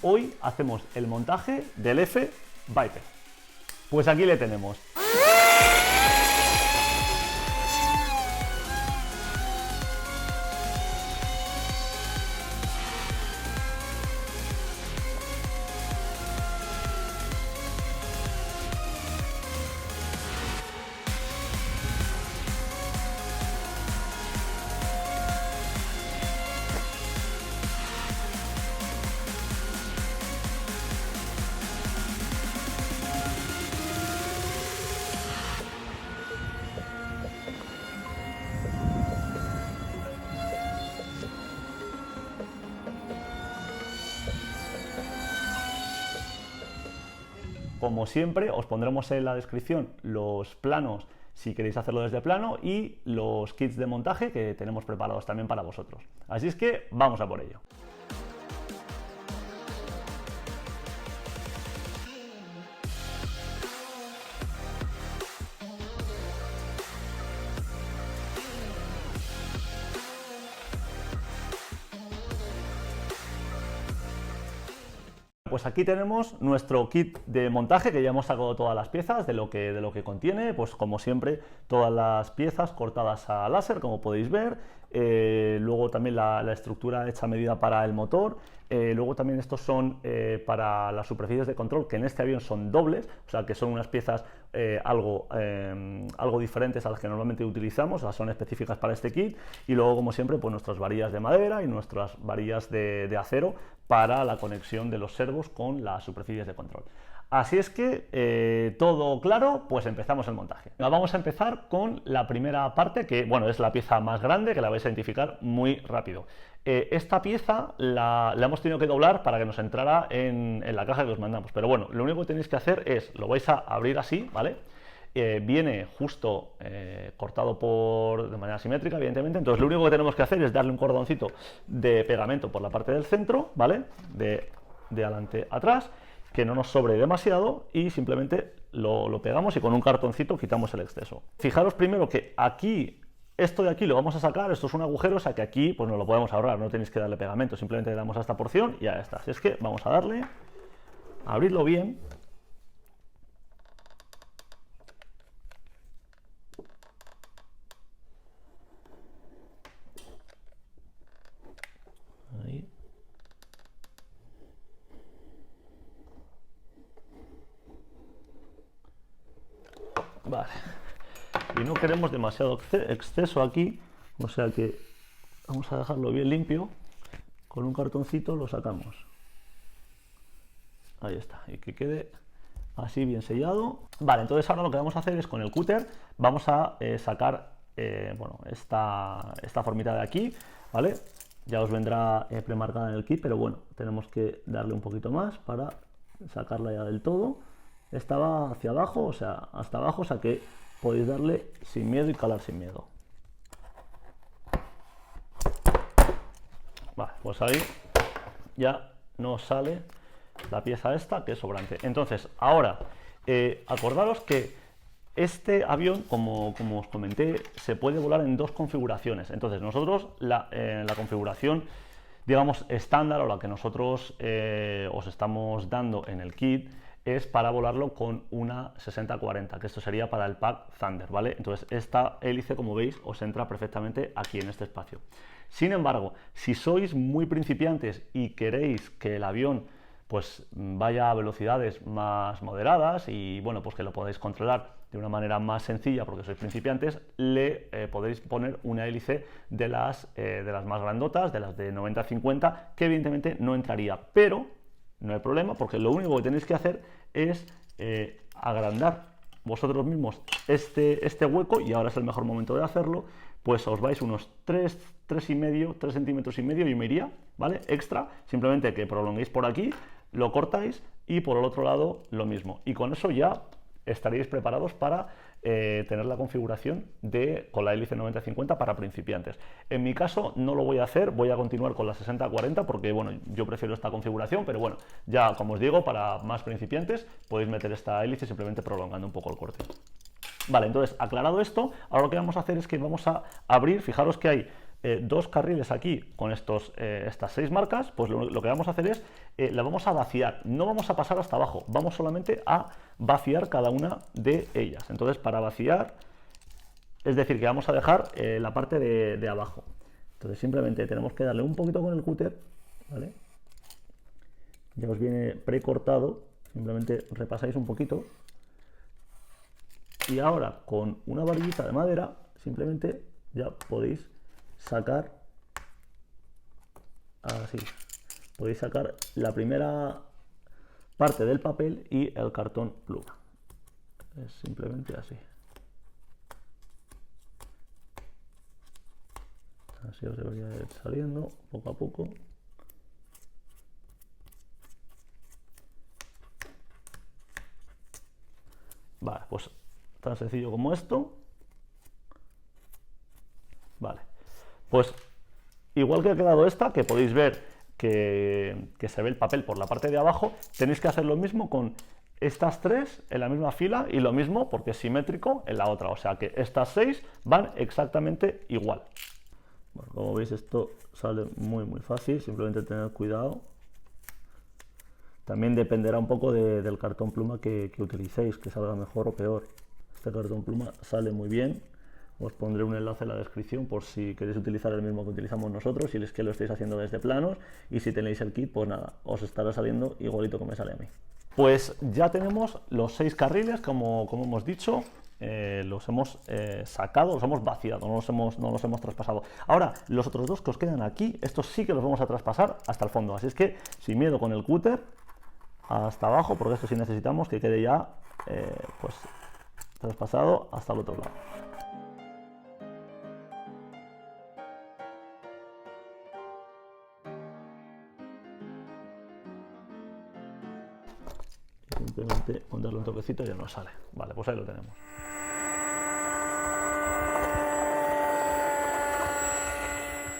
Hoy hacemos el montaje del F Viper. Pues aquí le tenemos. Como siempre, os pondremos en la descripción los planos si queréis hacerlo desde plano y los kits de montaje que tenemos preparados también para vosotros. Así es que vamos a por ello. Pues aquí tenemos nuestro kit de montaje, que ya hemos sacado todas las piezas de lo que contiene. Pues como siempre, todas las piezas cortadas a láser, como podéis ver. Luego también la estructura hecha a medida para el motor. Luego también estos son para las superficies de control, que en este avión son dobles, o sea que son unas piezas algo diferentes a las que normalmente utilizamos, o sea, son específicas para este kit. Y luego, como siempre, pues nuestras varillas de madera y nuestras varillas de acero para la conexión de los servos con las superficies de control. Así es que todo claro, pues empezamos el montaje. Vamos a empezar con la primera parte, que bueno, es la pieza más grande, que la vais a identificar muy rápido. Esta pieza la hemos tenido que doblar para que nos entrara en la caja que os mandamos, pero bueno, lo único que tenéis que hacer es, lo vais a abrir así, ¿vale? Viene justo cortado de manera simétrica, evidentemente. Entonces lo único que tenemos que hacer es darle un cordoncito de pegamento por la parte del centro, ¿vale? De adelante a atrás, que no nos sobre demasiado, y simplemente lo pegamos y con un cartoncito quitamos el exceso. Fijaros primero que aquí, esto de aquí lo vamos a sacar, esto es un agujero, o sea que aquí pues nos lo podemos ahorrar, no tenéis que darle pegamento, simplemente le damos a esta porción y ya está. Así es que vamos a darle, a abrirlo bien. Ahí. Vale. Y no queremos demasiado exceso aquí, o sea que vamos a dejarlo bien limpio. Con un cartoncito lo sacamos. Ahí está, y que quede así bien sellado. Vale, entonces ahora lo que vamos a hacer es con el cúter vamos a sacar bueno, esta formita de aquí, ¿vale? Ya os vendrá premarcada en el kit, pero bueno, tenemos que darle un poquito más para sacarla ya del todo. Esta va hacia abajo, o sea, hasta abajo, o sea que podéis darle sin miedo y calar sin miedo. Vale, pues ahí ya nos sale la pieza esta, que es sobrante. Entonces, ahora, acordaros que este avión, como os comenté, se puede volar en dos configuraciones. Entonces, nosotros la configuración, digamos, estándar, o la que nosotros os estamos dando en el kit, es para volarlo con una 60-40, que esto sería para el pack Thunder, ¿vale? Entonces, esta hélice, como veis, os entra perfectamente aquí en este espacio. Sin embargo, si sois muy principiantes y queréis que el avión pues vaya a velocidades más moderadas y bueno, pues que lo podáis controlar de una manera más sencilla porque sois principiantes, le podéis poner una hélice de las más grandotas, de las de 90-50, que evidentemente no entraría, pero no hay problema porque lo único que tenéis que hacer es agrandar vosotros mismos este hueco, y ahora es el mejor momento de hacerlo. Pues os vais unos 3 centímetros y medio, yo me iría, ¿vale? Extra, simplemente que prolonguéis por aquí, lo cortáis y por el otro lado lo mismo. Y con eso ya estaréis preparados para tener la configuración con la hélice 90-50 para principiantes. En mi caso no lo voy a hacer, voy a continuar con la 60-40 porque bueno, yo prefiero esta configuración, pero bueno, ya como os digo, para más principiantes podéis meter esta hélice simplemente prolongando un poco el corte. Vale, entonces aclarado esto, ahora lo que vamos a hacer es que vamos a abrir, fijaros que hay dos carriles aquí con estas 6 marcas, pues lo que vamos a hacer es, la vamos a vaciar, no vamos a pasar hasta abajo, vamos solamente a vaciar cada una de ellas. Entonces, para vaciar, es decir, que vamos a dejar la parte de abajo. Entonces, simplemente tenemos que darle un poquito con el cúter, ¿vale? Ya os viene precortado, simplemente repasáis un poquito. Y ahora, con una varillita de madera, simplemente ya podéis sacar, así, podéis sacar la primera parte del papel y el cartón pluma. Es simplemente así. Así os debería ir saliendo poco a poco. Vale, pues tan sencillo como esto. Vale, pues igual que ha quedado esta, que podéis ver que se ve el papel por la parte de abajo, tenéis que hacer lo mismo con estas 3 en la misma fila y lo mismo, porque es simétrico, en la otra. O sea que estas 6 van exactamente igual. Bueno, como veis, esto sale muy fácil, simplemente tener cuidado. También dependerá un poco del cartón pluma que utilicéis, que salga mejor o peor. Este cartón pluma sale muy bien. Os pondré un enlace en la descripción por si queréis utilizar el mismo que utilizamos nosotros, si es que lo estáis haciendo desde planos, y si tenéis el kit, pues nada, os estará saliendo igualito que me sale a mí. Pues ya tenemos los 6 carriles, como hemos dicho, los hemos sacado, los hemos vaciado, no los hemos traspasado. Ahora, los otros 2 que os quedan aquí, estos sí que los vamos a traspasar hasta el fondo, así es que sin miedo con el cúter hasta abajo, porque esto sí necesitamos que quede ya pues traspasado hasta el otro lado. Simplemente con darle un toquecito ya nos sale. Vale, pues ahí lo tenemos.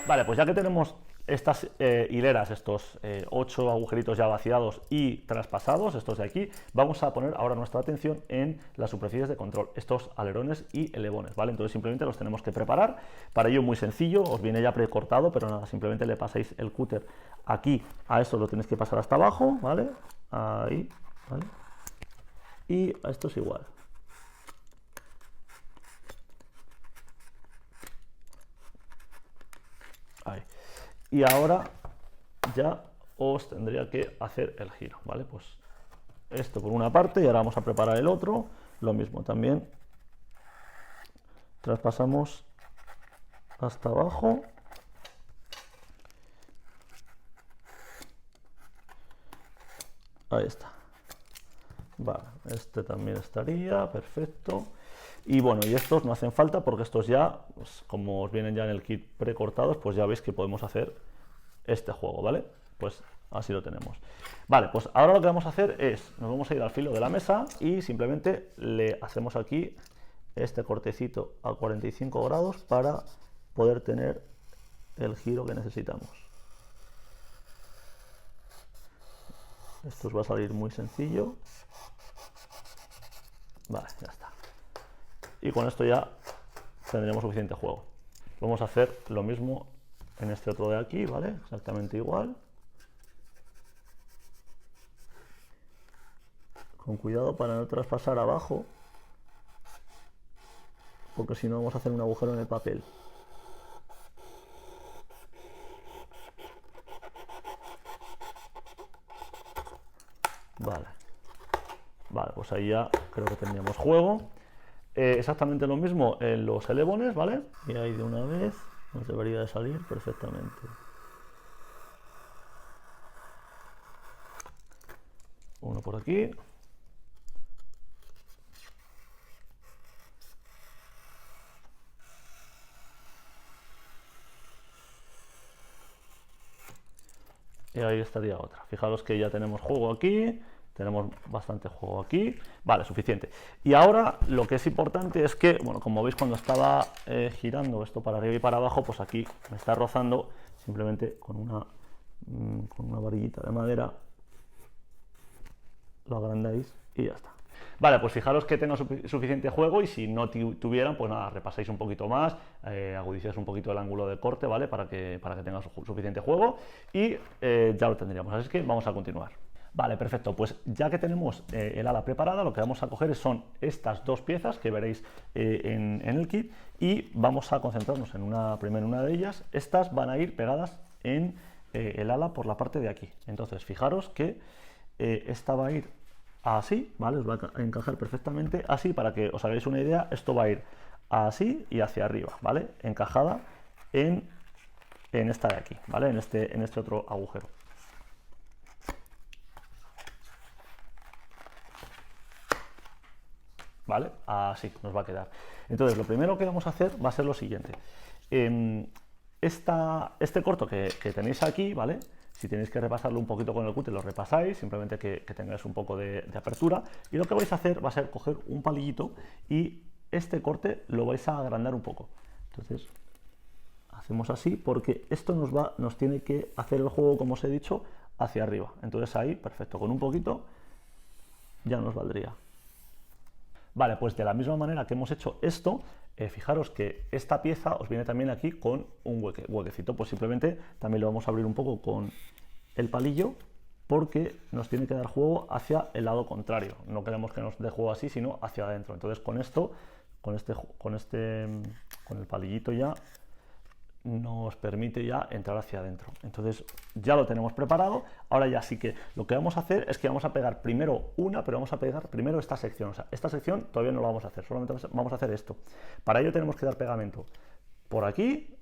Vale, pues ya que tenemos estas hileras, estos 8 agujeritos ya vaciados y traspasados, estos de aquí, vamos a poner ahora nuestra atención en las superficies de control, estos alerones y elevones, ¿vale? Entonces simplemente los tenemos que preparar. Para ello muy sencillo, os viene ya precortado, pero nada, simplemente le pasáis el cúter aquí, a esto lo tenéis que pasar hasta abajo, ¿vale? Ahí, ¿vale? Y a esto es igual. Ahí. Y ahora ya os tendría que hacer el giro, ¿vale? Pues esto por una parte y ahora vamos a preparar el otro. Lo mismo también. Traspasamos hasta abajo. Ahí está. Vale, este también estaría, perfecto. Y bueno, y estos no hacen falta porque estos ya, pues, como os vienen ya en el kit precortados, pues ya veis que podemos hacer este juego, ¿vale? Pues así lo tenemos. Vale, pues ahora lo que vamos a hacer es, nos vamos a ir al filo de la mesa y simplemente le hacemos aquí este cortecito a 45 grados para poder tener el giro que necesitamos. Esto os va a salir muy sencillo. Vale, ya está. Y con esto ya tendremos suficiente juego. Vamos a hacer lo mismo en este otro de aquí, ¿vale? Exactamente igual. Con cuidado para no traspasar abajo, porque si no vamos a hacer un agujero en el papel. Vale. Vale, pues ahí ya creo que tendríamos juego. Exactamente lo mismo en los elevones, ¿vale? Y ahí de una vez nos debería de salir perfectamente. Uno por aquí. Y ahí estaría otra. Fijaros que ya tenemos juego aquí. Tenemos bastante juego aquí. Vale, suficiente. Y ahora lo que es importante es que, bueno, como veis cuando estaba girando esto para arriba y para abajo, pues aquí me está rozando. Simplemente con una varillita de madera lo agrandáis y ya está. Vale, pues fijaros que tenga suficiente juego y si no tuvieran, pues nada, repasáis un poquito más, agudicéis un poquito el ángulo de corte, ¿vale? Para que tenga suficiente juego y ya lo tendríamos. Así que vamos a continuar. Vale, perfecto. Pues ya que tenemos el ala preparada, lo que vamos a coger son estas dos piezas que veréis en el kit y vamos a concentrarnos primero en una de ellas. Estas van a ir pegadas en el ala por la parte de aquí. Entonces, fijaros que esta va a ir así, ¿vale? Os va a encajar perfectamente así. Para que os hagáis una idea, esto va a ir así y hacia arriba, ¿vale? Encajada en esta de aquí, ¿vale? En este otro agujero. ¿Vale? Así nos va a quedar. Entonces, lo primero que vamos a hacer va a ser lo siguiente. Este corto que tenéis aquí, ¿vale? Si tenéis que repasarlo un poquito con el cúter, lo repasáis, simplemente que tengáis un poco de apertura. Y lo que vais a hacer va a ser coger un palillito y este corte lo vais a agrandar un poco. Entonces, hacemos así porque esto nos tiene que hacer el juego, como os he dicho, hacia arriba. Entonces ahí, perfecto, con un poquito ya nos valdría. Vale, pues de la misma manera que hemos hecho esto, fijaros que esta pieza os viene también aquí con un huequecito. Pues simplemente también lo vamos a abrir un poco con el palillo porque nos tiene que dar juego hacia el lado contrario. No queremos que nos dé juego así, sino hacia adentro. Entonces con esto, con el palillito ya nos permite ya entrar hacia adentro. Entonces ya lo tenemos preparado. Ahora ya sí que lo que vamos a hacer es que vamos a pegar primero pero vamos a pegar primero esta sección. O sea, esta sección todavía no la vamos a hacer, solamente vamos a hacer esto. Para ello tenemos que dar pegamento por aquí,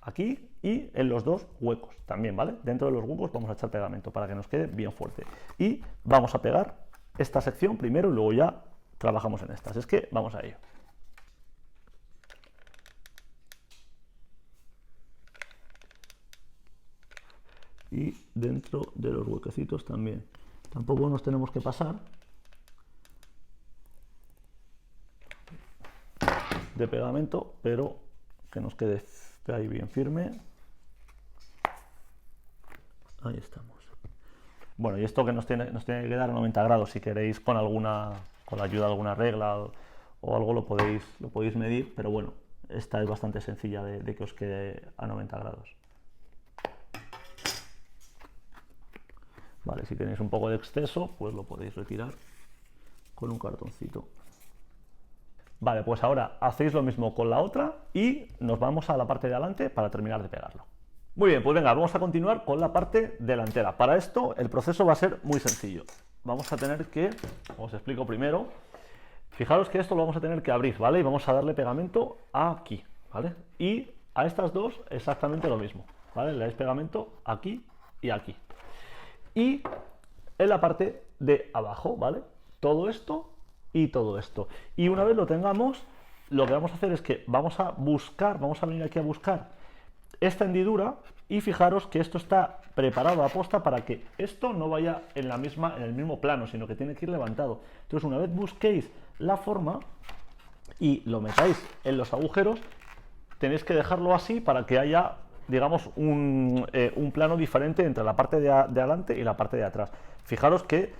aquí y en los dos huecos también, ¿vale? Dentro de los huecos vamos a echar pegamento para que nos quede bien fuerte. Y vamos a pegar esta sección primero y luego ya trabajamos en estas. Es que vamos a ello. Y dentro de los huequecitos también. Tampoco nos tenemos que pasar de pegamento, pero que nos quede ahí bien firme. Ahí estamos. Bueno, y esto que nos tiene que dar 90 grados, si queréis con la ayuda de alguna regla o algo lo podéis medir, pero bueno, esta es bastante sencilla de que os quede a 90 grados. Vale, si tenéis un poco de exceso, pues lo podéis retirar con un cartoncito. Vale, pues ahora hacéis lo mismo con la otra y nos vamos a la parte de adelante para terminar de pegarlo. Muy bien, pues venga, vamos a continuar con la parte delantera. Para esto el proceso va a ser muy sencillo. Vamos a tener que, os explico primero, fijaros que esto lo vamos a tener que abrir, ¿vale? Y vamos a darle pegamento aquí, ¿vale? Y a estas dos exactamente lo mismo, ¿vale? Le dais pegamento aquí y aquí. Y en la parte de abajo, ¿vale? Todo esto y todo esto. Y una vez lo tengamos, lo que vamos a hacer es que vamos a venir aquí a buscar esta hendidura y fijaros que esto está preparado a posta para que esto no vaya en el mismo plano, sino que tiene que ir levantado. Entonces, una vez busquéis la forma y lo metáis en los agujeros, tenéis que dejarlo así para que haya, digamos, un plano diferente entre la parte de adelante y la parte de atrás. Fijaros que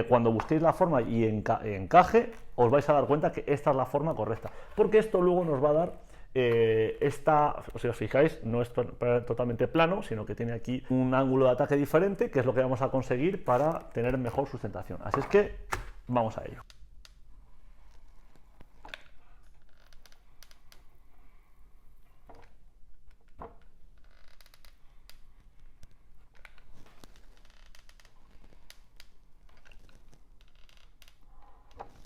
cuando busquéis la forma y encaje, os vais a dar cuenta que esta es la forma correcta, porque esto luego nos va a dar si os fijáis, no es totalmente plano, sino que tiene aquí un ángulo de ataque diferente, que es lo que vamos a conseguir para tener mejor sustentación. Así es que vamos a ello.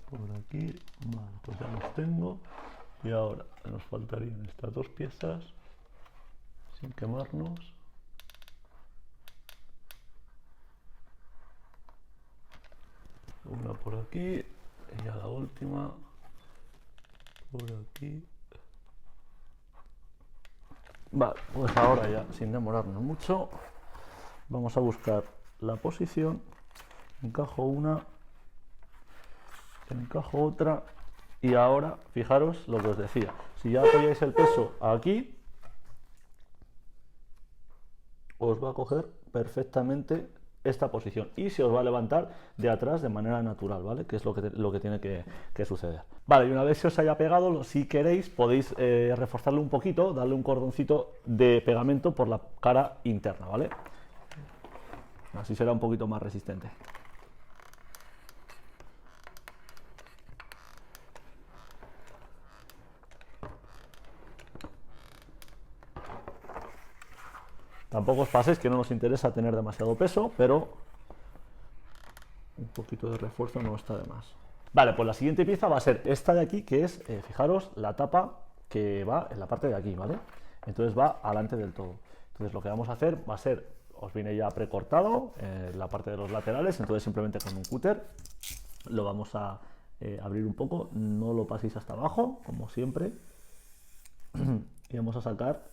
Por aquí, vale, pues ya los tengo. Y ahora nos faltarían estas dos piezas sin quemarnos. Una por aquí y ya la última por aquí. Vale, pues ahora ya, sin demorarnos mucho, vamos a buscar la posición. Encajo una, encajo otra. Y ahora, fijaros lo que os decía, si ya apoyáis el peso aquí, os va a coger perfectamente esta posición y se os va a levantar de atrás de manera natural, ¿vale? Que es lo que tiene que suceder. Vale, y una vez se os haya pegado, si queréis podéis reforzarlo un poquito, darle un cordoncito de pegamento por la cara interna, ¿vale? Así será un poquito más resistente. Tampoco os paséis que no nos interesa tener demasiado peso, pero un poquito de refuerzo no está de más. Vale, pues la siguiente pieza va a ser esta de aquí, que es, fijaros, la tapa que va en la parte de aquí, ¿vale? Entonces va adelante del todo. Entonces lo que vamos a hacer va a ser, os viene ya precortado la parte de los laterales, entonces simplemente con un cúter lo vamos a abrir un poco, no lo paséis hasta abajo, como siempre, y vamos a sacar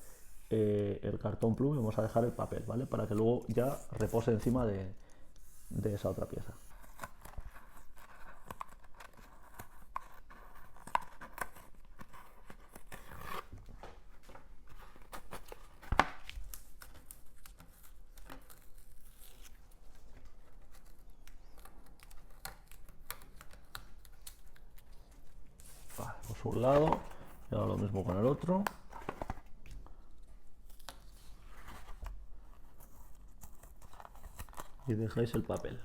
el cartón plum y vamos a dejar el papel, ¿vale? Para que luego ya repose encima de esa otra pieza. Vale, pues un lado y ahora lo mismo con el otro. Y dejáis el papel.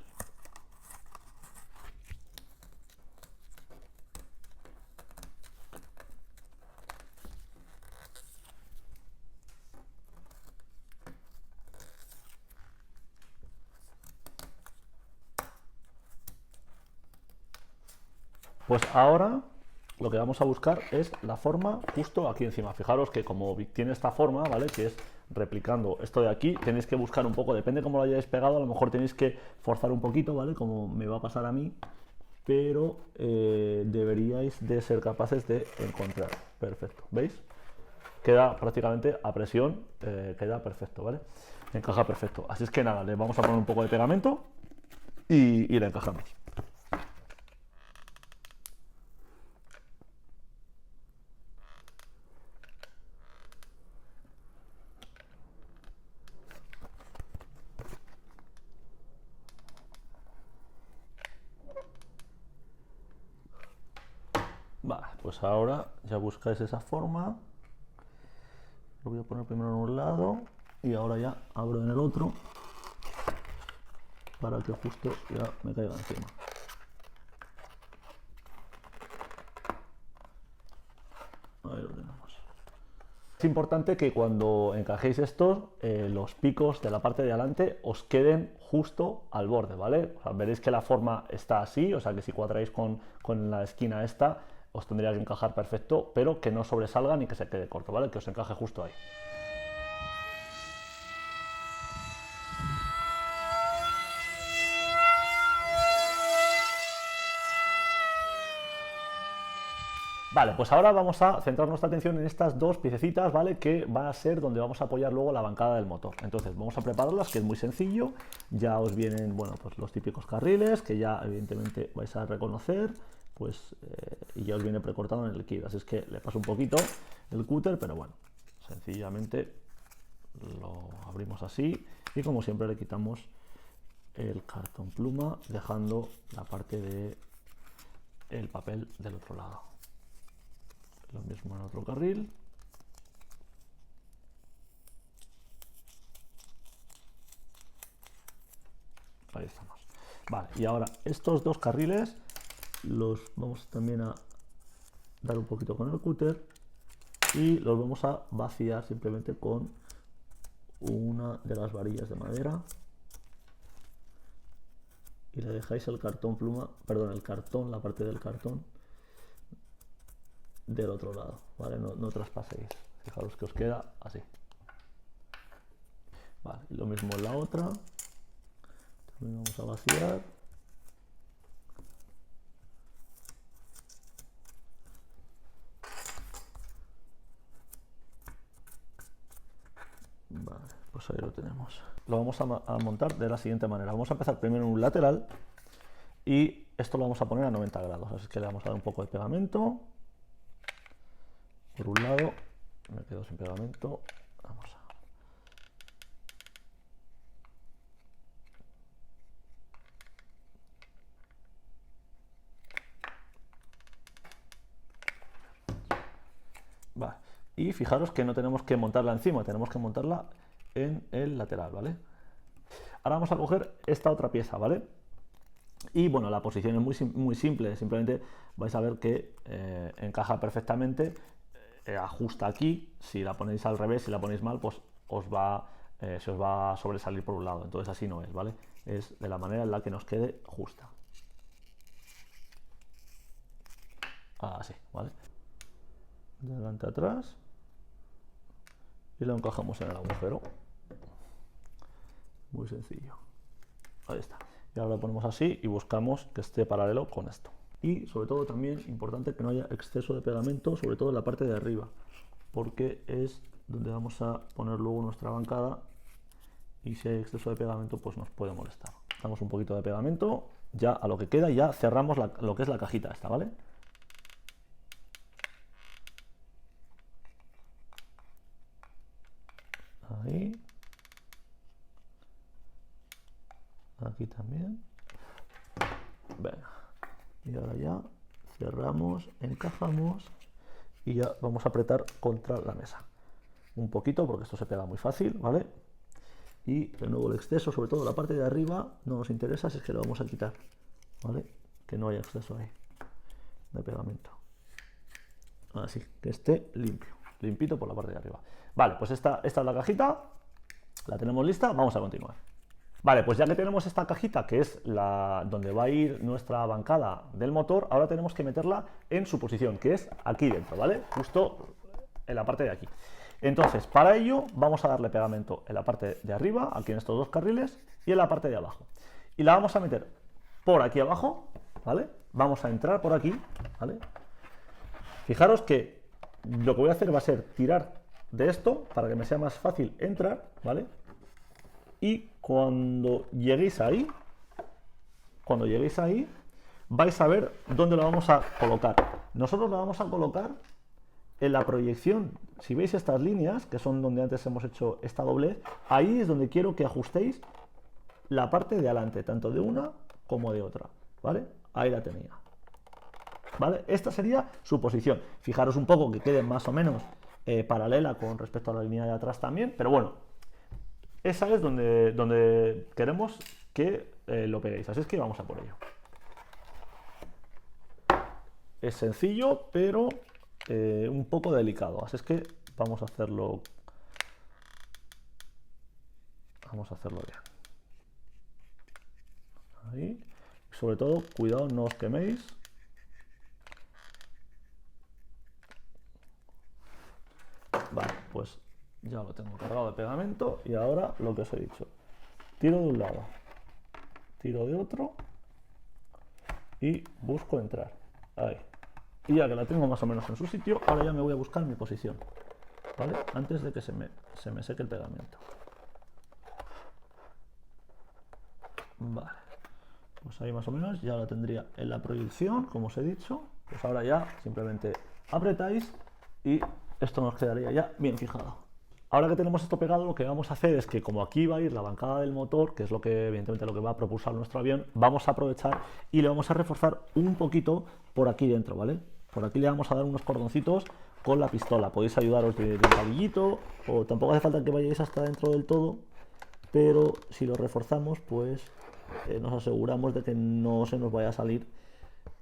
Pues ahora lo que vamos a buscar es la forma justo aquí encima. Fijaros que como tiene esta forma, ¿vale? Que es replicando esto de aquí, tenéis que buscar un poco, depende cómo lo hayáis pegado, a lo mejor tenéis que forzar un poquito, ¿vale? Como me va a pasar a mí, pero deberíais de ser capaces de encontrar. Perfecto, ¿veis? Queda prácticamente a presión, queda perfecto, ¿vale? Encaja perfecto. Así es que nada, le vamos a poner un poco de pegamento y la encajamos. Vale, pues ahora ya buscáis esa forma. Lo voy a poner primero en un lado y ahora ya abro en el otro para que justo ya me caiga encima. Ahí lo tenemos. Es importante que cuando encajéis estos, los picos de la parte de adelante os queden justo al borde, ¿vale? O sea, veréis que la forma está así, o sea que si cuadráis con la esquina esta, os tendría que encajar perfecto, pero que no sobresalga ni que se quede corto, ¿vale? Que os encaje justo ahí. Vale, pues ahora vamos a centrar nuestra atención en estas dos piececitas, ¿vale? Que va a ser donde vamos a apoyar luego la bancada del motor. Entonces, vamos a prepararlas, que es muy sencillo. Ya os vienen, bueno, pues los típicos carriles, que ya evidentemente vais a reconocer, pues, y ya os viene precortado en el kit. Así es que le paso un poquito el cúter, pero bueno, sencillamente lo abrimos así y como siempre le quitamos el cartón pluma, dejando la parte de el papel del otro lado. Lo mismo en otro carril. Ahí estamos. Vale, y ahora estos dos carriles los vamos también a dar un poquito con el cúter y los vamos a vaciar simplemente con una de las varillas de madera y le dejáis el cartón pluma, perdón, el cartón, la parte del cartón del otro lado, ¿vale? No traspaséis, fijaros que os queda así. Vale, y lo mismo en la otra, también vamos a vaciar. Vale, pues ahí lo tenemos. Lo vamos a montar de la siguiente manera. Vamos a empezar primero en un lateral y esto lo vamos a poner a 90 grados, así que le vamos a dar un poco de pegamento. Por un lado, me quedo sin pegamento, vamos a Y fijaros que no tenemos que montarla encima, tenemos que montarla en el lateral, ¿vale? Ahora vamos a coger esta otra pieza, ¿vale? Y bueno, la posición es muy simple, simplemente vais a ver que encaja perfectamente, ajusta aquí. Si la ponéis al revés, si la ponéis mal, pues se os va a sobresalir por un lado, entonces así no es, ¿vale? Es de la manera en la que nos quede justa. Así, ¿vale? De delante a atrás y lo encajamos en el agujero. Muy sencillo. Ahí está. Y ahora lo ponemos así y buscamos que esté paralelo con esto. Y sobre todo también importante que no haya exceso de pegamento, sobre todo en la parte de arriba, porque es donde vamos a poner luego nuestra bancada y si hay exceso de pegamento pues nos puede molestar. Damos un poquito de pegamento ya a lo que queda y ya cerramos lo que es la cajita esta, ¿vale? Ahí. Aquí también. Venga. Y ahora ya cerramos, encajamos y ya vamos a apretar contra la mesa. Un poquito porque esto se pega muy fácil, ¿vale? Y de nuevo el exceso, sobre todo la parte de arriba, no nos interesa, si es que lo vamos a quitar, ¿vale? Que no haya exceso ahí de pegamento. Así, que esté limpio, limpito por la parte de arriba. Vale, pues esta es la cajita, la tenemos lista, vamos a continuar. Vale, pues ya que tenemos esta cajita, que es donde va a ir nuestra bancada del motor, ahora tenemos que meterla en su posición, que es aquí dentro, ¿vale? Justo en la parte de aquí. Entonces, para ello vamos a darle pegamento en la parte de arriba, aquí en estos dos carriles, y en la parte de abajo. Y la vamos a meter por aquí abajo, ¿vale? Vamos a entrar por aquí, ¿vale? Fijaros que lo que voy a hacer va a ser tirar de esto para que me sea más fácil entrar, ¿vale? Y cuando lleguéis ahí, vais a ver dónde lo vamos a colocar. Nosotros lo vamos a colocar en la proyección. Si veis estas líneas, que son donde antes hemos hecho esta doblez, ahí es donde quiero que ajustéis la parte de adelante, tanto de una como de otra, ¿vale? Ahí la tenía, ¿vale? Esta sería su posición. Fijaros un poco que quede más o menos paralela con respecto a la línea de atrás también, pero bueno, esa es donde queremos que lo peguéis, así es que vamos a por ello. Es sencillo, pero un poco delicado, así es que vamos a hacerlo bien. Ahí. Sobre todo, cuidado, no os queméis. Vale, pues ya lo tengo cargado de pegamento y ahora lo que os he dicho. Tiro de un lado, tiro de otro y busco entrar. Ahí. Y ya que la tengo más o menos en su sitio, ahora ya me voy a buscar mi posición, ¿vale? Antes de que se me seque el pegamento. Vale. Pues ahí más o menos ya la tendría en la proyección, como os he dicho. Pues ahora ya simplemente apretáis y esto nos quedaría ya bien fijado. Ahora que tenemos esto pegado, lo que vamos a hacer es que como aquí va a ir la bancada del motor, que es lo que evidentemente lo que va a propulsar nuestro avión, vamos a aprovechar y le vamos a reforzar un poquito por aquí dentro, ¿vale? Por aquí le vamos a dar unos cordoncitos con la pistola. Podéis ayudaros de un palillito, o tampoco hace falta que vayáis hasta dentro del todo, pero si lo reforzamos, pues nos aseguramos de que no se nos vaya a salir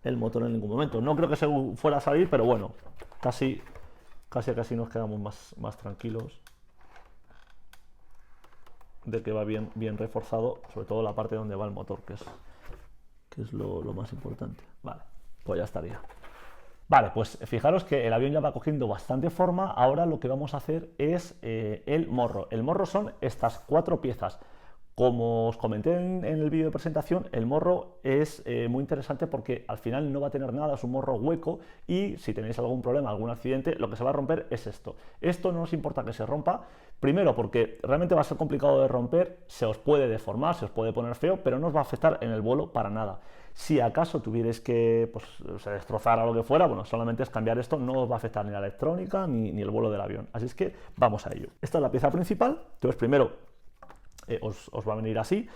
el motor en ningún momento. No creo que se fuera a salir, pero bueno, casi nos quedamos más tranquilos de que va bien reforzado, sobre todo la parte donde va el motor, que es lo más importante. Vale, pues ya estaría. Vale, pues fijaros que el avión ya va cogiendo bastante forma. Ahora lo que vamos a hacer es el morro. El morro son estas 4 piezas. Como os comenté en el vídeo de presentación, el morro es muy interesante porque al final no va a tener nada, es un morro hueco y si tenéis algún problema, algún accidente, lo que se va a romper es esto. Esto no nos importa que se rompa, primero porque realmente va a ser complicado de romper, se os puede deformar, se os puede poner feo, pero no os va a afectar en el vuelo para nada. Si acaso tuvierais que se destrozara o lo que fuera, bueno, solamente es cambiar esto, no os va a afectar ni la electrónica ni el vuelo del avión. Así es que vamos a ello. Esta es la pieza principal, entonces primero os va a venir así,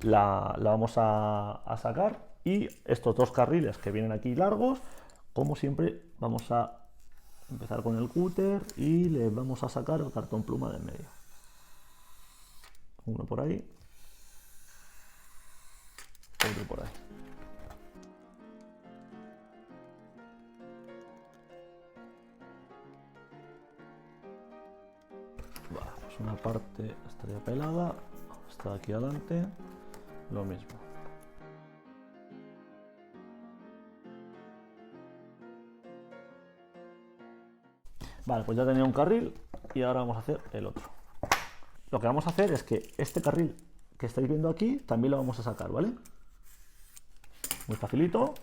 la vamos a sacar y estos 2 carriles que vienen aquí largos, como siempre, vamos a empezar con el cúter y le vamos a sacar el cartón pluma del medio. Uno por ahí, otro por ahí. Vale, pues una parte estaría pelada, está aquí adelante, lo mismo. Vale, pues ya tenía un carril y ahora vamos a hacer el otro. Lo que vamos a hacer es que este carril que estáis viendo aquí también lo vamos a sacar, ¿vale? Muy facilito,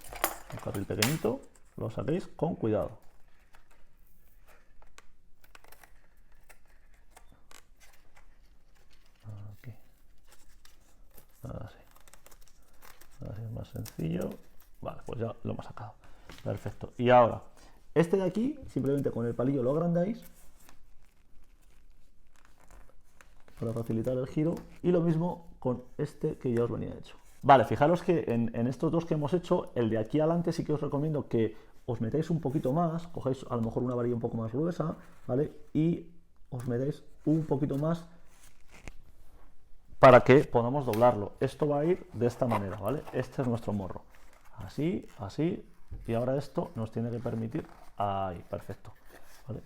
un carril pequeñito, lo saquéis con cuidado. Aquí. Así. Así es más sencillo. Vale, pues ya lo hemos sacado. Perfecto. Y ahora, este de aquí, simplemente con el palillo lo agrandáis para facilitar el giro, y lo mismo con este que ya os venía hecho. Vale, fijaros que en estos dos que hemos hecho, el de aquí adelante sí que os recomiendo que os metáis un poquito más, cogéis a lo mejor una varilla un poco más gruesa, ¿vale? Y os metéis un poquito más para que podamos doblarlo. Esto va a ir de esta manera, ¿vale? Este es nuestro morro. Así, así, y ahora esto nos tiene que permitir... Ahí, perfecto, ¿vale?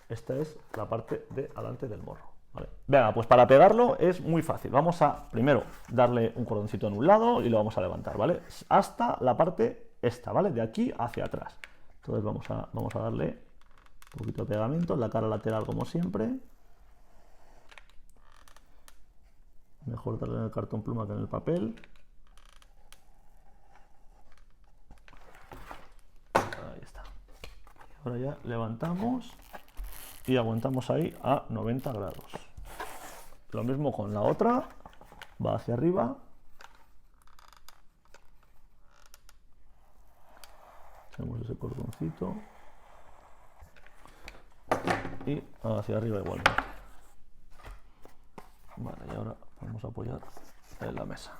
Esta es la parte de adelante del morro. Vale. Venga, pues para pegarlo es muy fácil. Vamos a primero darle un cordoncito en un lado y lo vamos a levantar, ¿vale? Hasta la parte esta, ¿vale? De aquí hacia atrás. Entonces vamos a darle un poquito de pegamento en la cara lateral como siempre. Mejor darle en el cartón pluma que en el papel. Ahí está. Ahora ya levantamos y aguantamos ahí a 90 grados. Lo mismo con la otra, va hacia arriba. Hacemos ese cordoncito. Y hacia arriba igualmente. Vale, y ahora vamos a apoyar en la mesa.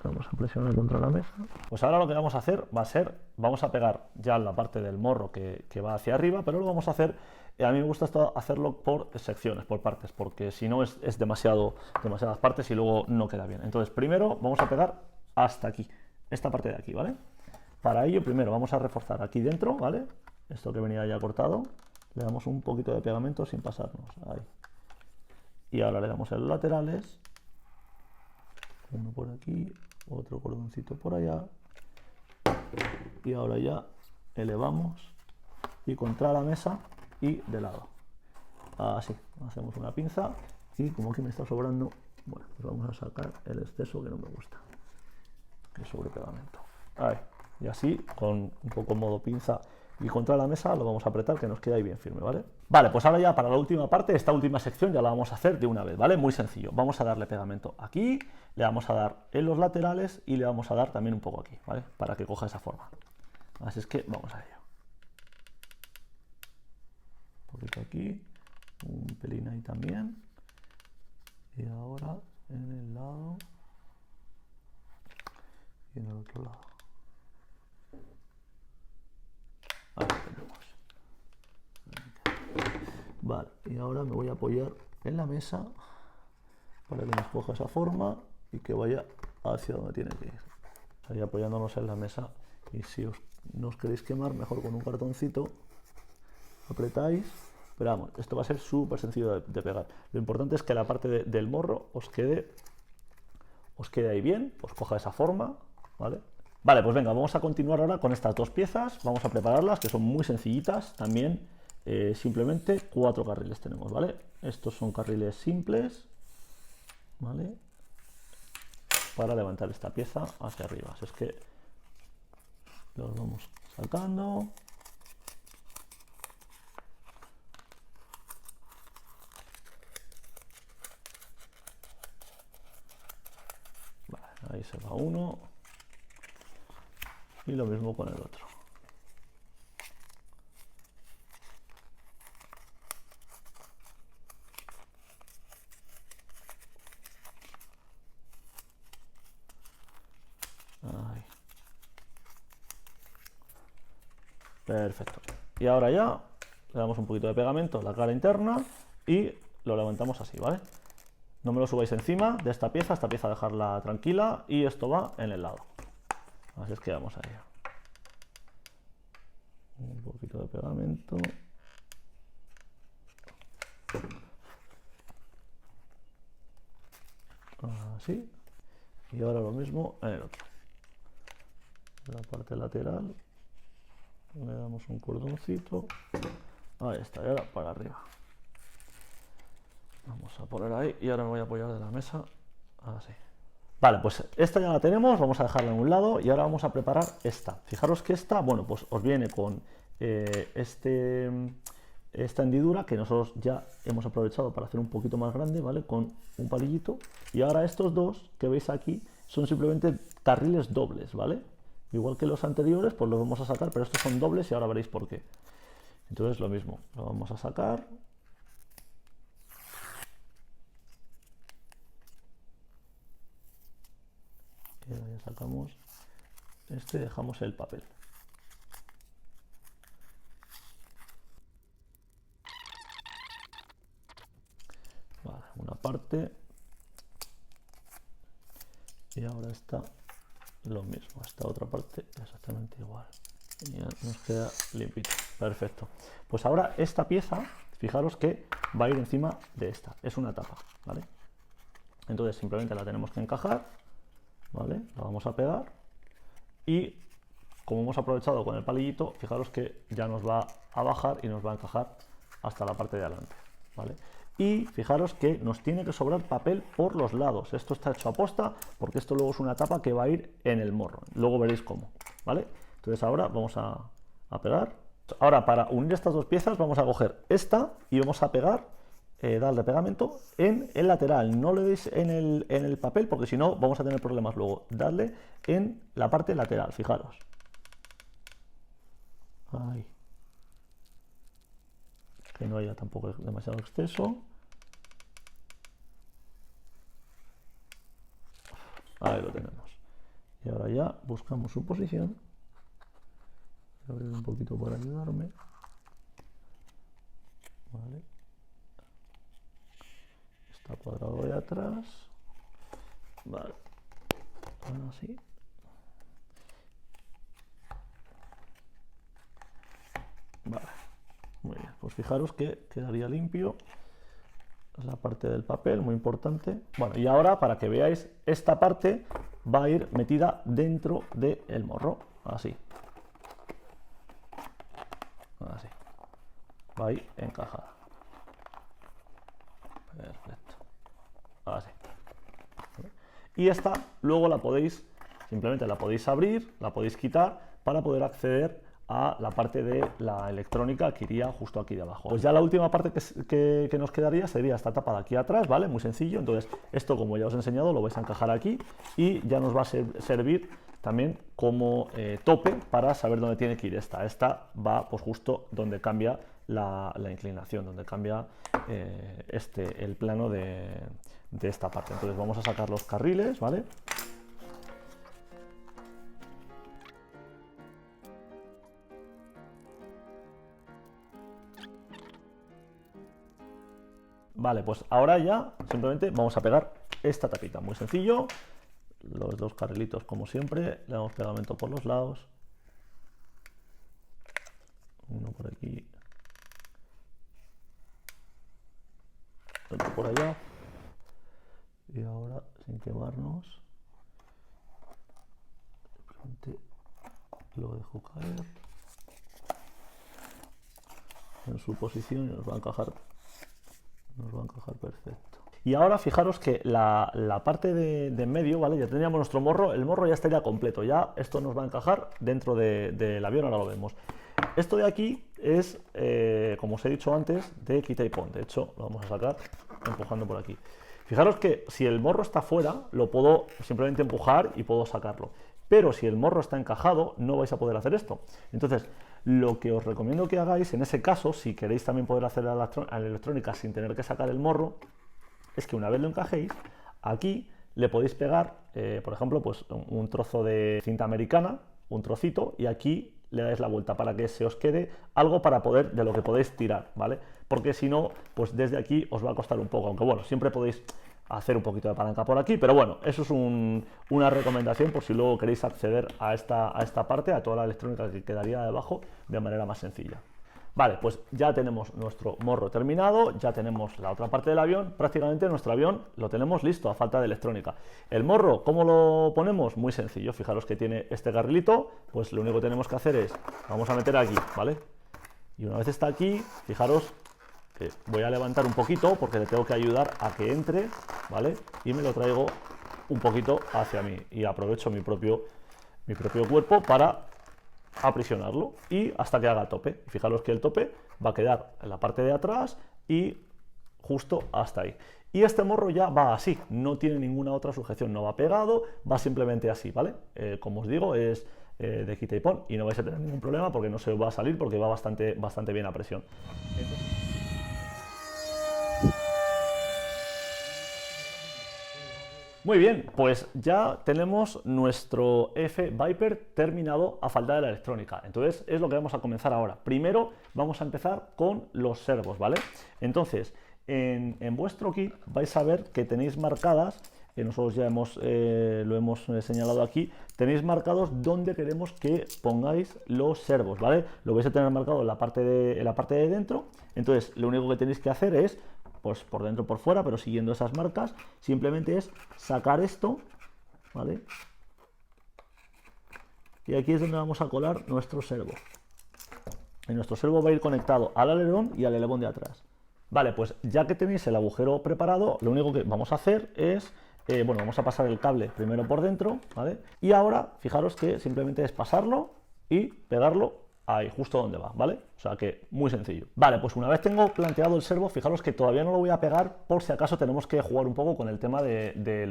Vamos a presionar contra la mesa. Pues ahora lo que vamos a hacer va a ser, vamos a pegar ya la parte del morro que va hacia arriba, pero lo vamos a hacer, a mí me gusta hacerlo por secciones, por partes, porque si no es demasiadas partes y luego no queda bien. Entonces primero vamos a pegar hasta aquí, esta parte de aquí, ¿vale? Para ello primero vamos a reforzar aquí dentro, ¿vale? Esto que venía ya cortado, le damos un poquito de pegamento sin pasarnos, ahí. Y ahora le damos en los laterales, uno por aquí, otro cordoncito por allá, y ahora ya elevamos y contra la mesa y de lado, así, hacemos una pinza y como aquí me está sobrando, bueno, pues vamos a sacar el exceso que no me gusta, el sobrepegamento, ahí, y así con un poco modo pinza y contra la mesa lo vamos a apretar que nos quede ahí bien firme, ¿vale? Vale, pues ahora ya para la última parte, esta última sección ya la vamos a hacer de una vez, ¿vale? Muy sencillo, vamos a darle pegamento aquí, le vamos a dar en los laterales y le vamos a dar también un poco aquí, ¿vale? Para que coja esa forma. Así es que vamos a ello. Un poquito aquí, un pelín ahí también. Y ahora en el lado y en el otro lado. Ahí tenemos. Vale, y ahora me voy a apoyar en la mesa para que nos coja esa forma y que vaya hacia donde tiene que ir. Ahí apoyándonos en la mesa, y si no os queréis quemar, mejor con un cartoncito apretáis, pero vamos, esto va a ser súper sencillo de pegar. Lo importante es que la parte del morro os quede ahí bien, os coja esa forma, ¿vale? Vale, pues venga, vamos a continuar ahora con estas dos piezas, vamos a prepararlas, que son muy sencillitas también. Simplemente 4 carriles tenemos, ¿vale? Estos son carriles simples, ¿vale? Para levantar esta pieza hacia arriba. Así es que los vamos sacando. Vale, ahí se va uno. Y lo mismo con el otro. Perfecto. Y ahora ya le damos un poquito de pegamento a la cara interna y lo levantamos así, ¿vale? No me lo subáis encima de esta pieza dejarla tranquila y esto va en el lado. Así es que vamos allá. Un poquito de pegamento. Así. Y ahora lo mismo en el otro. En la parte lateral le damos un cordoncito. Ahí está, y ahora para arriba. Vamos a poner ahí y ahora me voy a apoyar de la mesa. Así. Vale, pues esta ya la tenemos, vamos a dejarla en un lado y ahora vamos a preparar esta. Fijaros que esta, bueno, pues os viene con esta hendidura que nosotros ya hemos aprovechado para hacer un poquito más grande, ¿vale? Con un palillito. Y ahora estos dos que veis aquí son simplemente carriles dobles, ¿vale? Igual que los anteriores, pues los vamos a sacar, pero estos son dobles y ahora veréis por qué. Entonces lo mismo, lo vamos a sacar. Y ahora ya sacamos este y dejamos el papel. Vale, una parte. Y ahora está lo mismo, esta otra parte exactamente igual. Y ya nos queda limpito. Perfecto. Pues ahora esta pieza, fijaros que va a ir encima de esta. Es una tapa, ¿vale? Entonces simplemente la tenemos que encajar, ¿vale? La vamos a pegar y como hemos aprovechado con el palillito, fijaros que ya nos va a bajar y nos va a encajar hasta la parte de adelante, ¿vale? Y fijaros que nos tiene que sobrar papel por los lados. Esto está hecho a posta porque esto luego es una tapa que va a ir en el morro. Luego veréis cómo, ¿vale? Entonces ahora vamos a pegar. Ahora para unir estas dos piezas vamos a coger esta y vamos a pegar, darle pegamento en el lateral. No le deis en el papel porque si no vamos a tener problemas luego. Darle en la parte lateral, fijaros. Ahí. Que no haya tampoco demasiado exceso. Ahí lo tenemos. Y ahora ya buscamos su posición. Voy a abrir un poquito para ayudarme. Vale. Está cuadrado de atrás. Vale. Ahora sí. Vale. Muy bien. Pues fijaros que quedaría limpio. La parte del papel, muy importante. Bueno, y ahora para que veáis, esta parte va a ir metida dentro del morro. Así. Así. Va a ir encajada. Perfecto. Así. Y esta luego la podéis, simplemente la podéis abrir, la podéis quitar para poder acceder a la parte de la electrónica que iría justo aquí de abajo. Pues ya la última parte que nos quedaría sería esta tapa de aquí atrás, ¿vale? Muy sencillo. Entonces esto, como ya os he enseñado, lo vais a encajar aquí y ya nos va a servir también como tope para saber dónde tiene que ir esta. Esta va pues justo donde cambia la inclinación, donde cambia el plano de esta parte. Entonces vamos a sacar los carriles, ¿vale? Vale, pues ahora ya simplemente vamos a pegar esta tapita, muy sencillo. Los dos carrilitos como siempre, le damos pegamento por los lados. Uno por aquí. Otro por allá. Y ahora, sin quemarnos, simplemente lo dejo caer en su posición y nos va a encajar perfecto. Y ahora fijaros que la parte de en medio, ¿vale? Ya tendríamos nuestro morro, el morro ya estaría completo, ya esto nos va a encajar dentro del avión, ahora lo vemos. Esto de aquí es, como os he dicho antes, de quita y pon. De hecho, lo vamos a sacar empujando por aquí. Fijaros que si el morro está fuera, lo puedo simplemente empujar y puedo sacarlo. Pero si el morro está encajado, no vais a poder hacer esto. Entonces, lo que os recomiendo que hagáis en ese caso, si queréis también poder hacer la electrónica sin tener que sacar el morro, es que una vez lo encajéis, aquí le podéis pegar, por ejemplo, pues un trozo de cinta americana, un trocito, y aquí le dais la vuelta para que se os quede algo para poder, de lo que podéis tirar, ¿vale? Porque si no, pues desde aquí os va a costar un poco, aunque bueno, siempre podéis hacer un poquito de palanca por aquí, pero bueno, eso es una recomendación por si luego queréis acceder a esta parte, a toda la electrónica que quedaría debajo de manera más sencilla. Vale, pues ya tenemos nuestro morro terminado, ya tenemos la otra parte del avión, prácticamente nuestro avión lo tenemos listo a falta de electrónica. El morro, ¿cómo lo ponemos? Muy sencillo, fijaros que tiene este carrilito, pues lo único que tenemos que hacer es, vamos a meter aquí, ¿vale? Y una vez está aquí, fijaros que voy a levantar un poquito porque le tengo que ayudar a que entre, ¿vale? Y me lo traigo un poquito hacia mí y aprovecho mi propio cuerpo para aprisionarlo y hasta que haga tope. Fijaros que el tope va a quedar en la parte de atrás y justo hasta ahí. Y este morro ya va así, no tiene ninguna otra sujeción, no va pegado, va simplemente así, ¿vale? Como os digo, es de quita y pon y no vais a tener ningún problema porque no se os va a salir porque va bastante bien a presión. Muy bien, pues ya tenemos nuestro F-Viper terminado a falta de la electrónica. Entonces es lo que vamos a comenzar ahora. Primero vamos a empezar con los servos, ¿vale? Entonces, en vuestro kit vais a ver que tenéis marcadas, nosotros ya lo hemos señalado aquí, tenéis marcados dónde queremos que pongáis los servos, ¿vale? Lo vais a tener marcado en la parte de dentro. Entonces lo único que tenéis que hacer es, pues por dentro por fuera, pero siguiendo esas marcas, simplemente es sacar esto, ¿vale? Y aquí es donde vamos a colar nuestro servo. Y nuestro servo va a ir conectado al alerón y al alerón de atrás. Vale, pues ya que tenéis el agujero preparado, lo único que vamos a hacer es, bueno, vamos a pasar el cable primero por dentro, ¿vale? Y ahora, fijaros que simplemente es pasarlo y pegarlo ahí, justo donde va, ¿vale? O sea que muy sencillo. Vale, pues una vez tengo planteado el servo, fijaros que todavía no lo voy a pegar por si acaso tenemos que jugar un poco con el tema de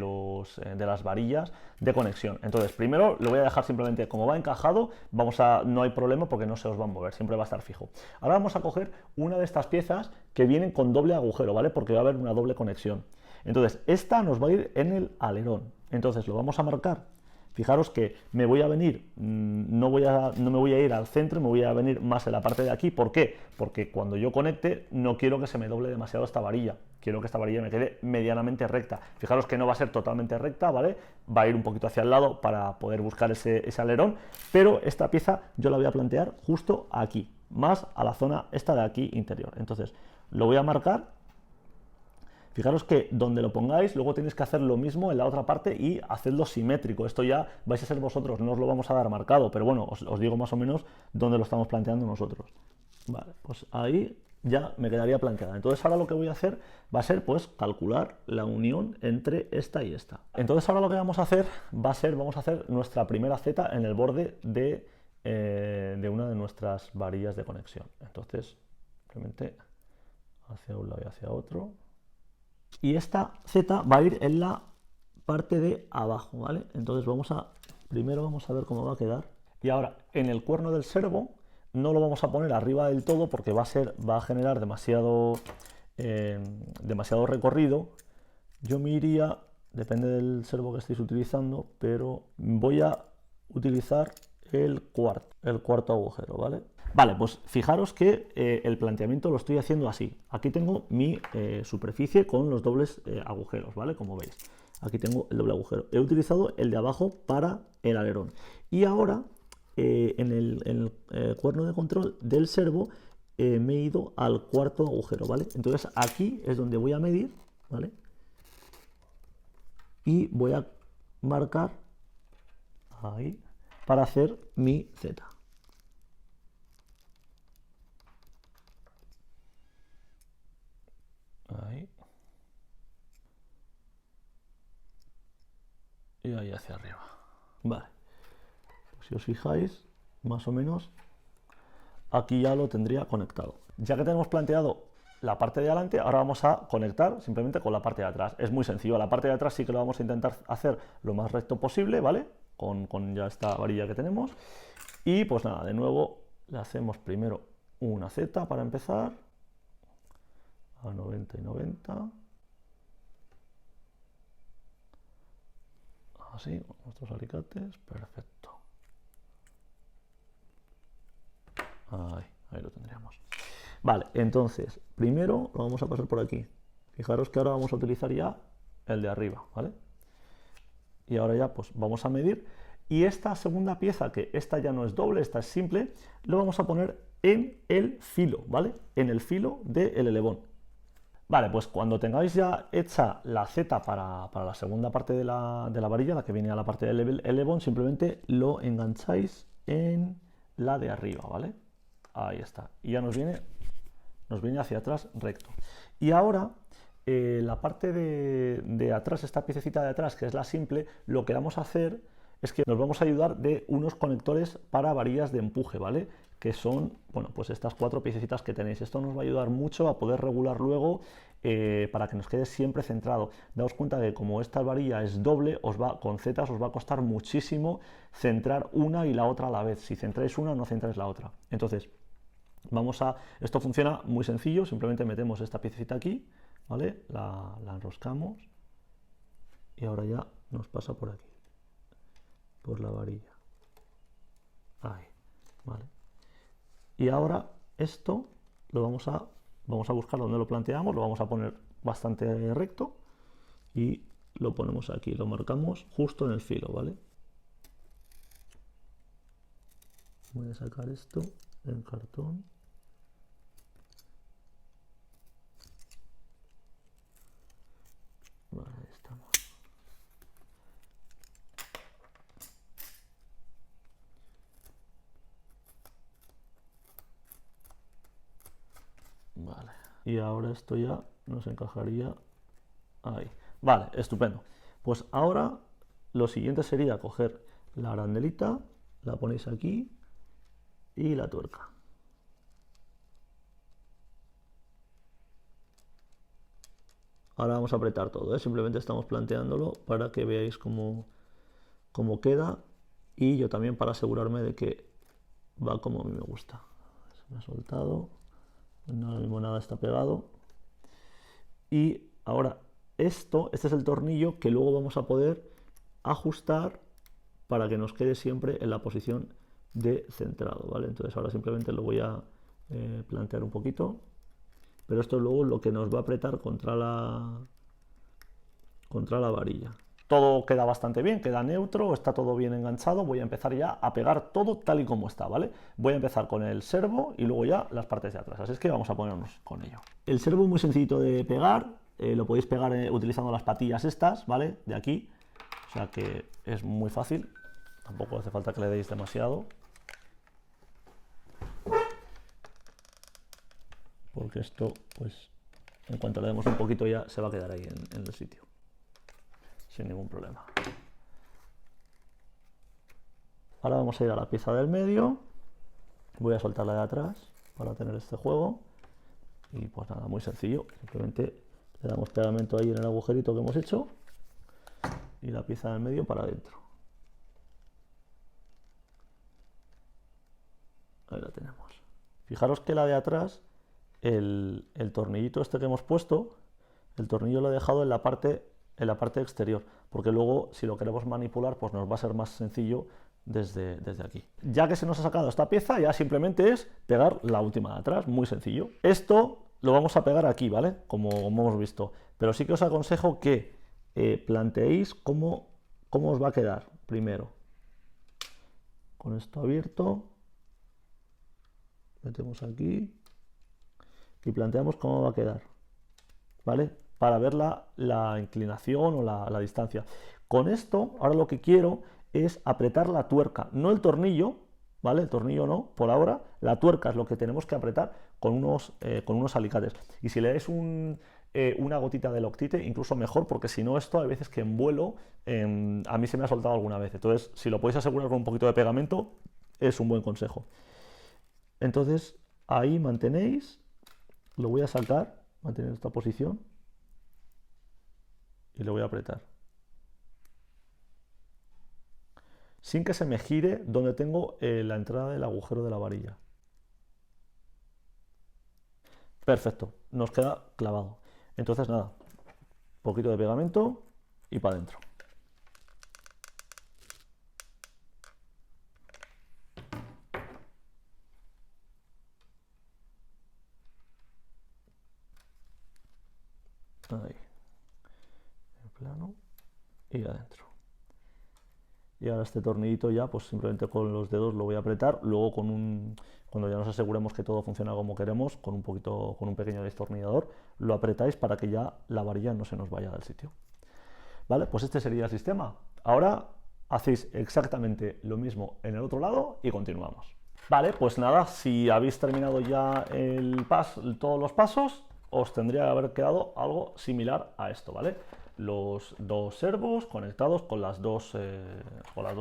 las varillas de conexión. Entonces, primero lo voy a dejar simplemente como va encajado, no hay problema porque no se os va a mover, siempre va a estar fijo. Ahora vamos a coger una de estas piezas que vienen con doble agujero, ¿vale? Porque va a haber una doble conexión. Entonces, esta nos va a ir en el alerón. Entonces, lo vamos a marcar. Fijaros que me voy a venir, no me voy a ir al centro, me voy a venir más en la parte de aquí. ¿Por qué? Porque cuando yo conecte no quiero que se me doble demasiado esta varilla. Quiero que esta varilla me quede medianamente recta. Fijaros que no va a ser totalmente recta, ¿vale? Va a ir un poquito hacia el lado para poder buscar ese alerón, pero esta pieza yo la voy a plantear justo aquí, más a la zona esta de aquí interior. Entonces lo voy a marcar. Fijaros que donde lo pongáis, luego tenéis que hacer lo mismo en la otra parte y hacedlo simétrico. Esto ya vais a ser vosotros, no os lo vamos a dar marcado, pero bueno, os digo más o menos dónde lo estamos planteando nosotros. Vale, pues ahí ya me quedaría planteada. Entonces ahora lo que voy a hacer va a ser pues calcular la unión entre esta y esta. Entonces ahora lo que vamos a hacer vamos a hacer nuestra primera Z en el borde de una de nuestras varillas de conexión. Entonces, simplemente hacia un lado y hacia otro. Y esta Z va a ir en la parte de abajo, ¿vale? Entonces primero vamos a ver cómo va a quedar. Y ahora, en el cuerno del servo, no lo vamos a poner arriba del todo porque va a generar demasiado recorrido. Yo me iría, depende del servo que estéis utilizando, pero voy a utilizar el cuarto agujero, ¿vale? Vale, pues fijaros que el planteamiento lo estoy haciendo así. Aquí tengo mi superficie con los dobles agujeros, ¿vale? Como veis, aquí tengo el doble agujero. He utilizado el de abajo para el alerón. Y ahora, en el cuerno de control del servo, me he ido al cuarto agujero, ¿vale? Entonces aquí es donde voy a medir, ¿vale? Y voy a marcar ahí para hacer mi Z. Ahí. Y ahí hacia arriba. Vale. Pues si os fijáis, más o menos, aquí ya lo tendría conectado. Ya que tenemos planteado la parte de adelante, ahora vamos a conectar simplemente con la parte de atrás. Es muy sencillo. La parte de atrás sí que lo vamos a intentar hacer lo más recto posible, ¿vale? Con ya esta varilla que tenemos. Y pues nada, de nuevo le hacemos primero una Z para empezar. A 90 y 90. Así, con nuestros alicates, perfecto. Ahí lo tendríamos. Vale, entonces, primero lo vamos a pasar por aquí. Fijaros que ahora vamos a utilizar ya el de arriba, ¿vale? Y ahora ya pues vamos a medir. Y esta segunda pieza, que esta ya no es doble, esta es simple, lo vamos a poner en el filo, ¿vale? En el filo del elevón. Vale, pues cuando tengáis ya hecha la Z para la segunda parte de la varilla, la que viene a la parte del elevón, simplemente lo engancháis en la de arriba, ¿vale? Ahí está. Y ya nos viene hacia atrás recto. Y ahora, la parte de atrás, esta piececita de atrás, que es la simple, lo que vamos a hacer es que nos vamos a ayudar de unos conectores para varillas de empuje, ¿vale? Que son, bueno, pues estas 4 piececitas que tenéis. Esto nos va a ayudar mucho a poder regular luego para que nos quede siempre centrado. Daos cuenta que como esta varilla es doble, con zetas os va a costar muchísimo centrar una y la otra a la vez. Si centráis una, no centráis la otra. Entonces, esto funciona muy sencillo, simplemente metemos esta piececita aquí, ¿vale? La enroscamos y ahora ya nos pasa por aquí, por la varilla. Ahí, ¿vale? Y ahora esto lo vamos a buscar donde lo planteamos, lo vamos a poner bastante recto y lo ponemos aquí, lo marcamos justo en el filo, ¿vale? Voy a sacar esto en cartón. Vale, ahí estamos. Vale. Y ahora esto ya nos encajaría ahí. Vale, estupendo. Pues ahora lo siguiente sería coger la arandelita, la ponéis aquí y la tuerca. Ahora vamos a apretar todo, ¿eh? Simplemente estamos planteándolo para que veáis cómo queda y yo también para asegurarme de que va como a mí me gusta. Se me ha soltado, ahora mismo nada está pegado. Y ahora este es el tornillo que luego vamos a poder ajustar para que nos quede siempre en la posición de centrado, ¿vale? Entonces ahora simplemente lo voy a plantear un poquito, pero esto es luego lo que nos va a apretar contra la varilla. Todo queda bastante bien, queda neutro, está todo bien enganchado. Voy a empezar ya a pegar todo tal y como está, ¿vale? Voy a empezar con el servo y luego ya las partes de atrás, así es que vamos a ponernos con ello. El servo es muy sencillito de pegar, lo podéis pegar utilizando las patillas estas, ¿vale? De aquí, o sea que es muy fácil, tampoco hace falta que le deis demasiado. Porque esto, pues, en cuanto le demos un poquito ya se va a quedar ahí en el sitio, sin ningún problema. Ahora vamos a ir a la pieza del medio, voy a soltar la de atrás para tener este juego y pues nada, muy sencillo, simplemente le damos pegamento ahí en el agujerito que hemos hecho y la pieza del medio para adentro. Ahí la tenemos. Fijaros que la de atrás, el tornillito este que hemos puesto, el tornillo lo he dejado en la parte exterior, porque luego si lo queremos manipular pues nos va a ser más sencillo desde aquí. Ya que se nos ha sacado esta pieza, ya simplemente es pegar la última de atrás, muy sencillo. Esto lo vamos a pegar aquí, ¿vale? Como hemos visto, pero sí que os aconsejo que planteéis cómo os va a quedar primero. Con esto abierto, metemos aquí y planteamos cómo va a quedar, ¿vale? Para ver la inclinación o la distancia. Con esto, ahora lo que quiero es apretar la tuerca, no el tornillo, ¿vale? El tornillo no, por ahora, la tuerca es lo que tenemos que apretar con unos alicates. Y si le dais una gotita de Loctite, incluso mejor, porque si no esto, hay veces que en vuelo, a mí se me ha soltado alguna vez. Entonces, si lo podéis asegurar con un poquito de pegamento, es un buen consejo. Entonces, ahí mantenéis, lo voy a sacar, mantener esta posición y lo voy a apretar. Sin que se me gire donde tengo la entrada del agujero de la varilla. Perfecto, nos queda clavado. Entonces nada, poquito de pegamento y para adentro. Ahí. En plano. Y adentro. Y ahora este tornillito ya, pues simplemente con los dedos lo voy a apretar. Luego cuando ya nos aseguremos que todo funciona como queremos, con un pequeño destornillador, lo apretáis para que ya la varilla no se nos vaya del sitio. ¿Vale? Pues este sería el sistema. Ahora hacéis exactamente lo mismo en el otro lado y continuamos. Vale, pues nada, si habéis terminado ya todos los pasos, os tendría que haber quedado algo similar a esto, ¿vale? Los dos servos conectados con las dos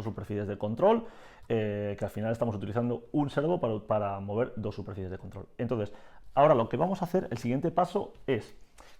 superficies de control, que al final estamos utilizando un servo para mover dos superficies de control. Entonces, ahora lo que vamos a hacer, el siguiente paso es,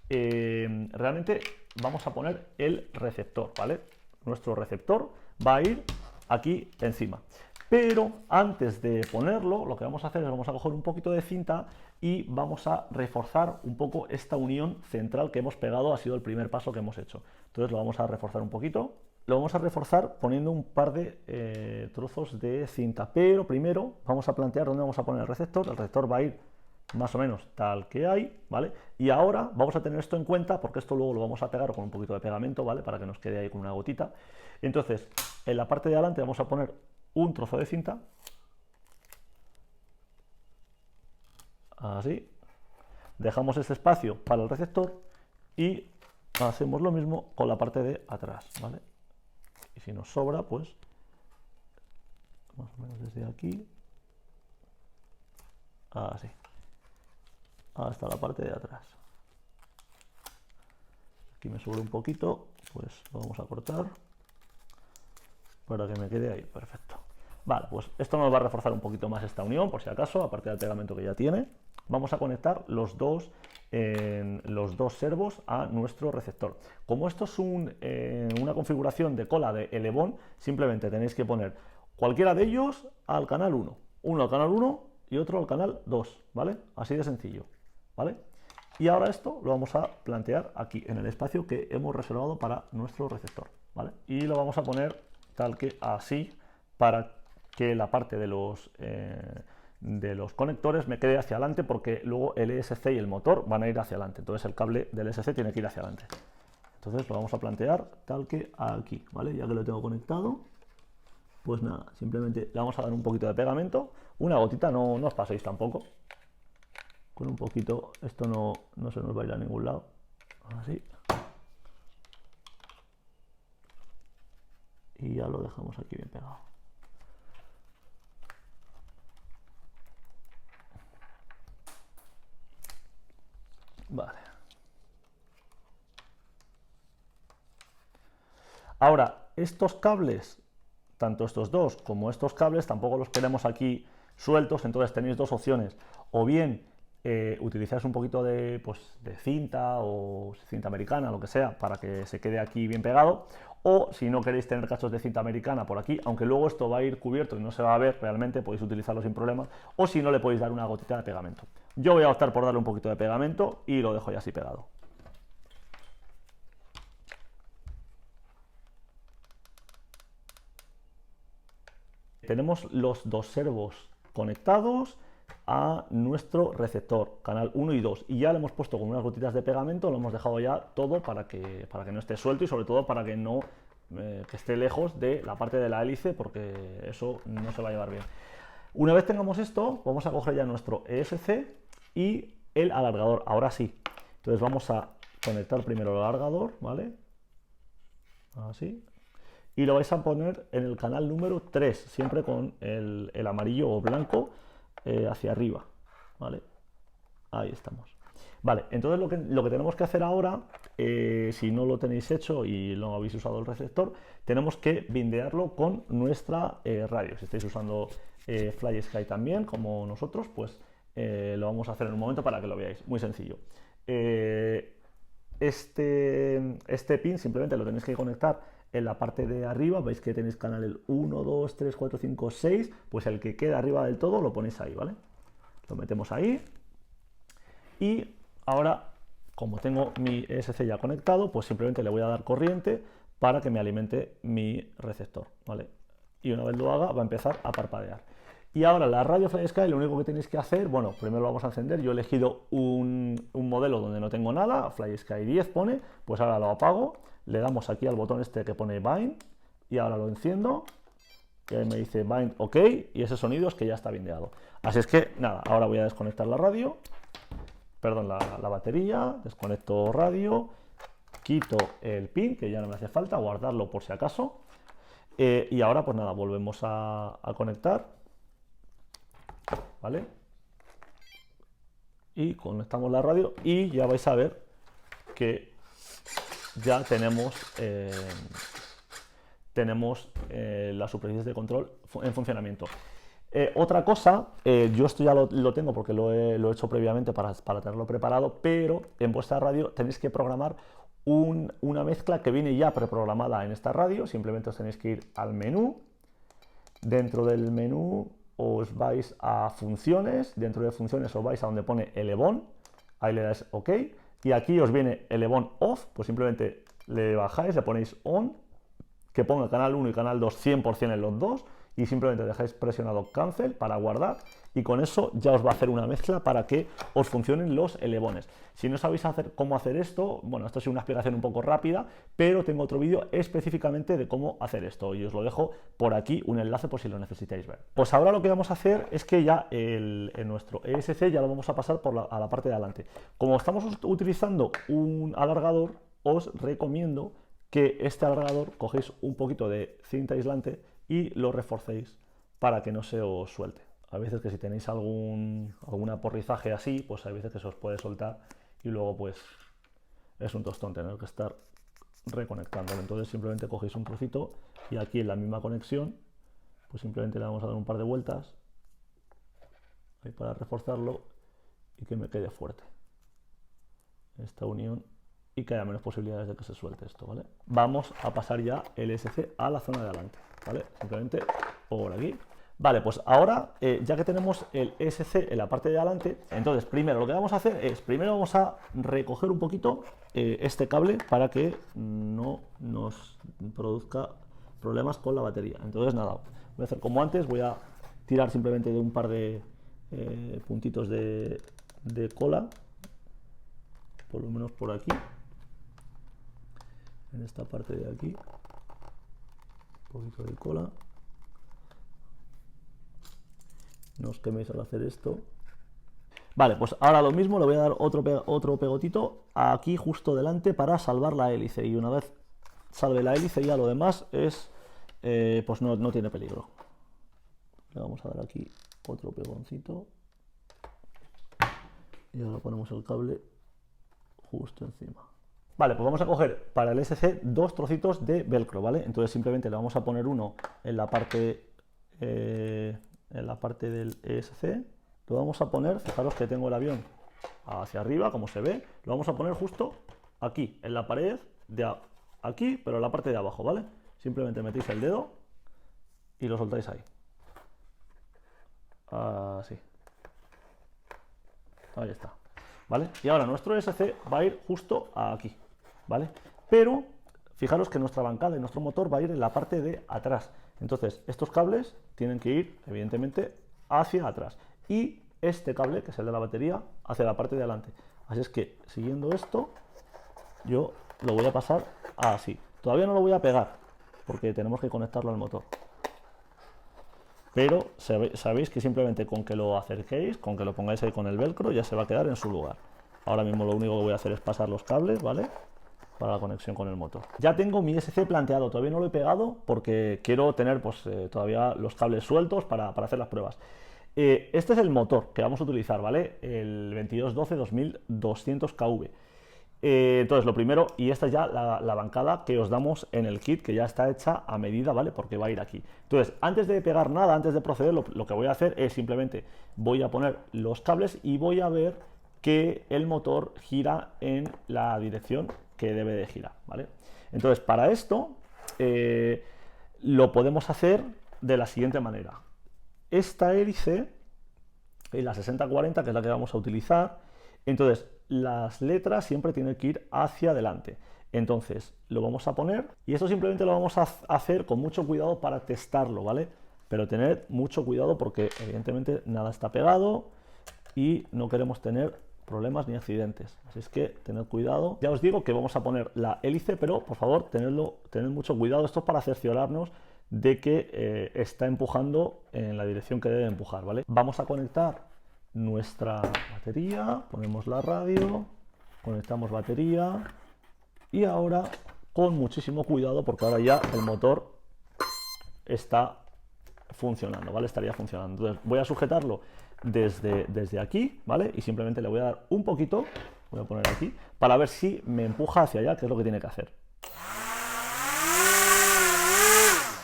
realmente vamos a poner el receptor, ¿vale? Nuestro receptor va a ir aquí encima. Pero antes de ponerlo, lo que vamos a hacer es vamos a coger un poquito de cinta y vamos a reforzar un poco esta unión central que hemos pegado, ha sido el primer paso que hemos hecho. Entonces lo vamos a reforzar un poquito. Lo vamos a reforzar poniendo un par de trozos de cinta, pero primero vamos a plantear dónde vamos a poner el receptor. El receptor va a ir más o menos tal que hay, ¿vale? Y ahora vamos a tener esto en cuenta porque esto luego lo vamos a pegar con un poquito de pegamento, ¿vale? Para que nos quede ahí con una gotita. Entonces, en la parte de adelante vamos a poner un trozo de cinta, así, dejamos este espacio para el receptor y hacemos lo mismo con la parte de atrás, ¿vale? Y si nos sobra, pues más o menos desde aquí, así, hasta la parte de atrás. Aquí me sobra un poquito, pues lo vamos a cortar para que me quede ahí, perfecto. Vale, pues esto nos va a reforzar un poquito más esta unión, por si acaso, aparte del pegamento que ya tiene. Vamos a conectar los dos servos a nuestro receptor. Como esto es una configuración de cola de Elevon, simplemente tenéis que poner cualquiera de ellos al canal 1. Uno al canal 1 y otro al canal 2, ¿vale? Así de sencillo, ¿vale? Y ahora esto lo vamos a plantear aquí, en el espacio que hemos reservado para nuestro receptor, ¿vale? Y lo vamos a poner tal que así, para que la parte de los conectores me quede hacia adelante, porque luego el ESC y el motor van a ir hacia adelante. Entonces el cable del ESC tiene que ir hacia adelante. Entonces lo vamos a plantear tal que aquí, ¿vale? Ya que lo tengo conectado, pues nada, simplemente le vamos a dar un poquito de pegamento, una gotita, no os paséis tampoco. Con un poquito, esto no se nos va a ir a ningún lado. Así. Y ya lo dejamos aquí bien pegado. Vale. Ahora, estos cables, tanto estos dos como estos cables, tampoco los queremos aquí sueltos, entonces tenéis dos opciones. O bien utilizáis un poquito de cinta o cinta americana, lo que sea, para que se quede aquí bien pegado. O si no queréis tener cachos de cinta americana por aquí, aunque luego esto va a ir cubierto y no se va a ver realmente, podéis utilizarlo sin problemas. O si no, le podéis dar una gotita de pegamento. Yo voy a optar por darle un poquito de pegamento y lo dejo ya así pegado. Tenemos los dos servos conectados a nuestro receptor, canal 1 y 2, y ya le hemos puesto con unas gotitas de pegamento, lo hemos dejado ya todo para que no esté suelto y sobre todo para que no que esté lejos de la parte de la hélice, porque eso no se va a llevar bien. Una vez tengamos esto, vamos a coger ya nuestro ESC y el alargador, ahora sí. Entonces vamos a conectar primero el alargador, ¿vale? Así. Y lo vais a poner en el canal número 3, siempre con el amarillo o blanco hacia arriba, ¿vale? Ahí estamos. Vale, entonces lo que tenemos que hacer ahora, si no lo tenéis hecho y no habéis usado el receptor, tenemos que bindearlo con nuestra radio. Si estáis usando FlySky también, como nosotros, pues lo vamos a hacer en un momento para que lo veáis. Muy sencillo. Este pin simplemente lo tenéis que conectar en la parte de arriba. Veis que tenéis canales 1, 2, 3, 4, 5, 6, pues el que queda arriba del todo lo ponéis ahí, ¿vale? Lo metemos ahí y ahora, como tengo mi ESC ya conectado, pues simplemente le voy a dar corriente para que me alimente mi receptor, ¿vale? Y una vez lo haga va a empezar a parpadear. Y ahora la radio FlySky, lo único que tenéis que hacer, bueno, primero lo vamos a encender. Yo he elegido un modelo donde no tengo nada, FlySky 10 pone, pues ahora lo apago, le damos aquí al botón este que pone Bind y ahora lo enciendo. Y ahí me dice Bind OK y ese sonido es que ya está bindeado. Así es que nada, ahora voy a desconectar la radio, perdón, la batería, desconecto radio, quito el pin que ya no me hace falta, guardarlo por si acaso. Y ahora pues nada, volvemos a conectar, ¿vale? Y conectamos la radio y ya vais a ver que ya tenemos las superficies de control en funcionamiento. Otra cosa, yo esto ya lo tengo porque lo he hecho previamente para tenerlo preparado, pero en vuestra radio tenéis que programar una mezcla que viene ya preprogramada en esta radio. Simplemente os tenéis que ir al menú. Dentro del menú os vais a funciones, dentro de funciones os vais a donde pone Elevon, ahí le dais OK, y aquí os viene Elevon Off, pues simplemente le bajáis, le ponéis On, que ponga canal 1 y canal 2 100% en los dos, y simplemente dejáis presionado Cancel para guardar, y con eso ya os va a hacer una mezcla para que os funcionen los elevones. Si no sabéis cómo hacer esto, bueno, esto es una explicación un poco rápida, pero tengo otro vídeo específicamente de cómo hacer esto y os lo dejo por aquí, un enlace por si lo necesitáis ver. Pues ahora lo que vamos a hacer es que ya en nuestro ESC ya lo vamos a pasar a la parte de adelante. Como estamos utilizando un alargador, os recomiendo que este alargador cogéis un poquito de cinta aislante y lo reforcéis para que no se os suelte. A veces que si tenéis algún aporrizaje así, pues hay veces que se os puede soltar y luego pues es un tostón tener que estar reconectándolo. Entonces simplemente cogéis un trocito y aquí en la misma conexión pues simplemente le vamos a dar un par de vueltas ahí para reforzarlo y que me quede fuerte esta unión y que haya menos posibilidades de que se suelte esto, ¿vale? Vamos a pasar ya el ESC a la zona de adelante, ¿vale? Simplemente por aquí. Vale, pues ahora, ya que tenemos el ESC en la parte de adelante, entonces primero lo que vamos a hacer es, primero vamos a recoger un poquito este cable para que no nos produzca problemas con la batería. Entonces nada, voy a hacer como antes, voy a tirar simplemente de un par de puntitos de cola, por lo menos por aquí, en esta parte de aquí, un poquito de cola. No os queméis al hacer esto. Vale, pues ahora lo mismo, le voy a dar otro pegotito aquí justo delante para salvar la hélice. Y una vez salve la hélice ya lo demás es, pues no tiene peligro. Le vamos a dar aquí otro pegoncito. Y ahora ponemos el cable justo encima. Vale, pues vamos a coger para el ESC dos trocitos de velcro, ¿vale? Entonces simplemente le vamos a poner uno en la parte del ESC, lo vamos a poner, fijaros que tengo el avión hacia arriba, como se ve, lo vamos a poner justo aquí, en la pared de aquí, pero en la parte de abajo, ¿vale? Simplemente metéis el dedo y lo soltáis ahí. Así. Ahí está, ¿vale? Y ahora nuestro ESC va a ir justo aquí, ¿vale? Pero fijaros que nuestra bancada y nuestro motor va a ir en la parte de atrás. Entonces, estos cables tienen que ir, evidentemente, hacia atrás. Y este cable, que es el de la batería, hacia la parte de adelante. Así es que, siguiendo esto, yo lo voy a pasar así. Todavía no lo voy a pegar, porque tenemos que conectarlo al motor. Pero sabéis que simplemente con que lo acerquéis, con que lo pongáis ahí con el velcro, ya se va a quedar en su lugar. Ahora mismo lo único que voy a hacer es pasar los cables, ¿vale?, para la conexión con el motor. Ya tengo mi ESC planteado, todavía no lo he pegado porque quiero tener pues, todavía los cables sueltos para hacer las pruebas. Este es el motor que vamos a utilizar, ¿vale? El 2212-2200 kV. Entonces lo primero, y esta es ya la bancada que os damos en el kit, que ya está hecha a medida, ¿vale? Porque va a ir aquí. Entonces, antes de pegar nada, antes de proceder, lo que voy a hacer es simplemente voy a poner los cables y voy a ver que el motor gira en la dirección que debe de girar, ¿vale? Entonces, para esto lo podemos hacer de la siguiente manera. Esta hélice, la 6040, que es la que vamos a utilizar, entonces las letras siempre tienen que ir hacia adelante. Entonces lo vamos a poner y esto simplemente lo vamos a hacer con mucho cuidado para testarlo, ¿vale? pero tened mucho cuidado porque evidentemente nada está pegado y no queremos tener problemas ni accidentes. Así es que tened cuidado. Ya os digo que vamos a poner la hélice, pero por favor tened mucho cuidado. Esto es para cerciorarnos de que está empujando en la dirección que debe empujar, ¿vale? Vamos a conectar nuestra batería, ponemos la radio, conectamos batería y ahora con muchísimo cuidado porque ahora ya el motor está funcionando, ¿vale? Estaría funcionando. Entonces voy a sujetarlo desde aquí, ¿vale? Y simplemente le voy a dar un poquito, voy a poner aquí, para ver si me empuja hacia allá, que es lo que tiene que hacer.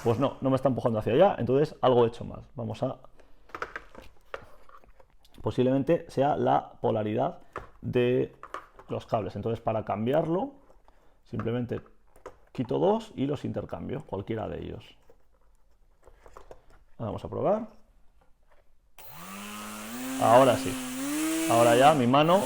Pues no me está empujando hacia allá, entonces algo he hecho mal. Vamos a... Posiblemente sea la polaridad de los cables. Entonces para cambiarlo, simplemente quito dos y los intercambio, cualquiera de ellos. Vamos a probar. Ahora sí. Ahora ya mi mano,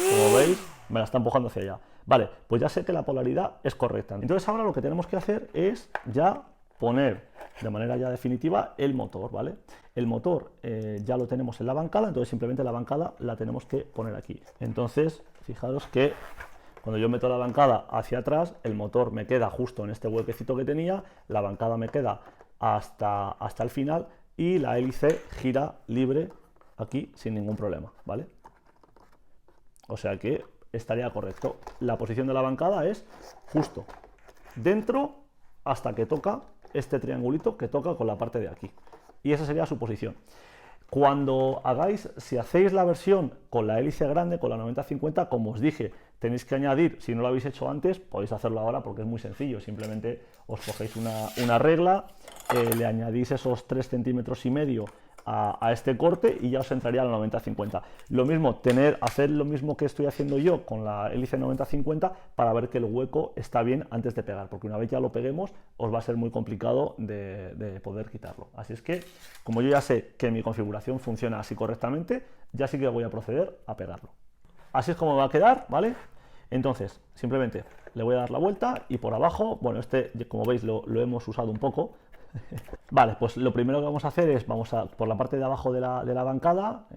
como veis, me la está empujando hacia allá. Vale, pues ya sé que la polaridad es correcta. Entonces ahora lo que tenemos que hacer es ya poner de manera ya definitiva el motor, ¿vale? El motor ya lo tenemos en la bancada, entonces simplemente la bancada la tenemos que poner aquí. Entonces, fijaros que cuando yo meto la bancada hacia atrás, el motor me queda justo en este huequecito que tenía, la bancada me queda hasta el final y la hélice gira libre aquí sin ningún problema, ¿vale? O sea que estaría correcto. La posición de la bancada es justo dentro hasta que toca este triangulito que toca con la parte de aquí. Y esa sería su posición. Cuando si hacéis la versión con la hélice grande, con la 90-50, como os dije, tenéis que añadir, si no lo habéis hecho antes, podéis hacerlo ahora porque es muy sencillo. Simplemente os cogéis una regla, le añadís esos 3,5 centímetros a este corte y ya os entraría la 90-50. Lo mismo, hacer lo mismo que estoy haciendo yo con la hélice 90-50 para ver que el hueco está bien antes de pegar, porque una vez ya lo peguemos os va a ser muy complicado de poder quitarlo. Así es que, como yo ya sé que mi configuración funciona así correctamente, ya sí que voy a proceder a pegarlo. Así es como va a quedar, ¿vale? Entonces, simplemente le voy a dar la vuelta y por abajo, bueno, como veis lo hemos usado un poco. Vale, pues lo primero que vamos a hacer es, por la parte de abajo de la bancada,